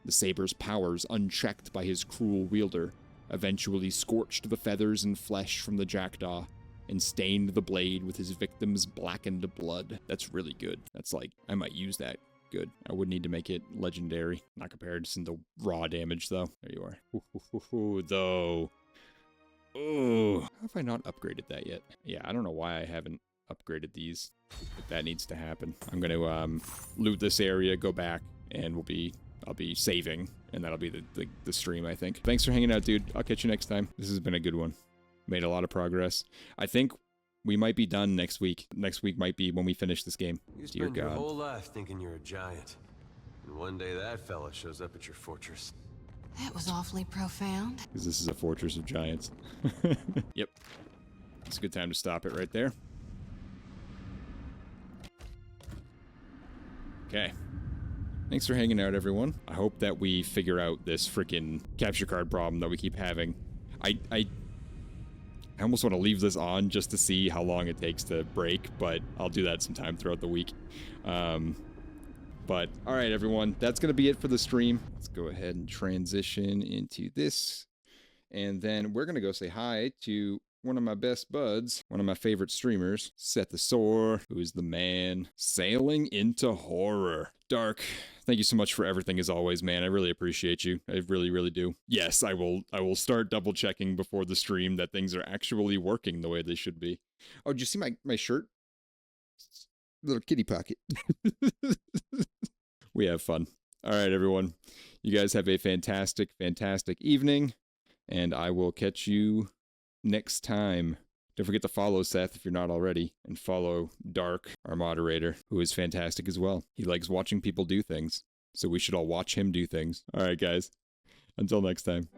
The saber's powers, unchecked by his cruel wielder, eventually scorched the feathers and flesh from the jackdaw and stained the blade with his victim's blackened blood. That's really good. That's like, I might use that. Good. I would need to make it legendary. Not comparison to raw damage, though. There you are. Though. Oh, how have I not upgraded that yet? Yeah, I don't know why I haven't upgraded these, but that needs to happen. I'm going to loot this area, go back, and I'll be saving, and that'll be the stream, I think. Thanks for hanging out, dude. I'll catch you next time. This has been a good one. Made a lot of progress. I think we might be done next week. Next week might be when we finish this game. You Dear spend your God. whole life thinking you're a giant, and one day that fella shows up at your fortress. That was awfully profound. Because this is a fortress of giants. Yep. It's a good time to stop it right there. Okay. Thanks for hanging out, everyone. I hope that we figure out this freaking capture card problem that we keep having. I almost want to leave this on just to see how long it takes to break, but I'll do that sometime throughout the week. But, alright, everyone. That's going to be it for the stream. Let's go ahead and transition into this. And then we're going to go say hi to one of my best buds, one of my favorite streamers, Seth the Soar, who is the man sailing into horror. Dark, thank you so much for everything as always, man. I really appreciate you. I really, really do. Yes, I will start double checking before the stream that things are actually working the way they should be. Oh, did you see my shirt? Little kitty pocket. We have fun. All right, everyone. You guys have a fantastic, fantastic evening, and I will catch you next time. Don't forget to follow Seth if you're not already, and follow Dark, our moderator, who is fantastic as well. He likes watching people do things, so we should all watch him do things. All right, guys. Until next time.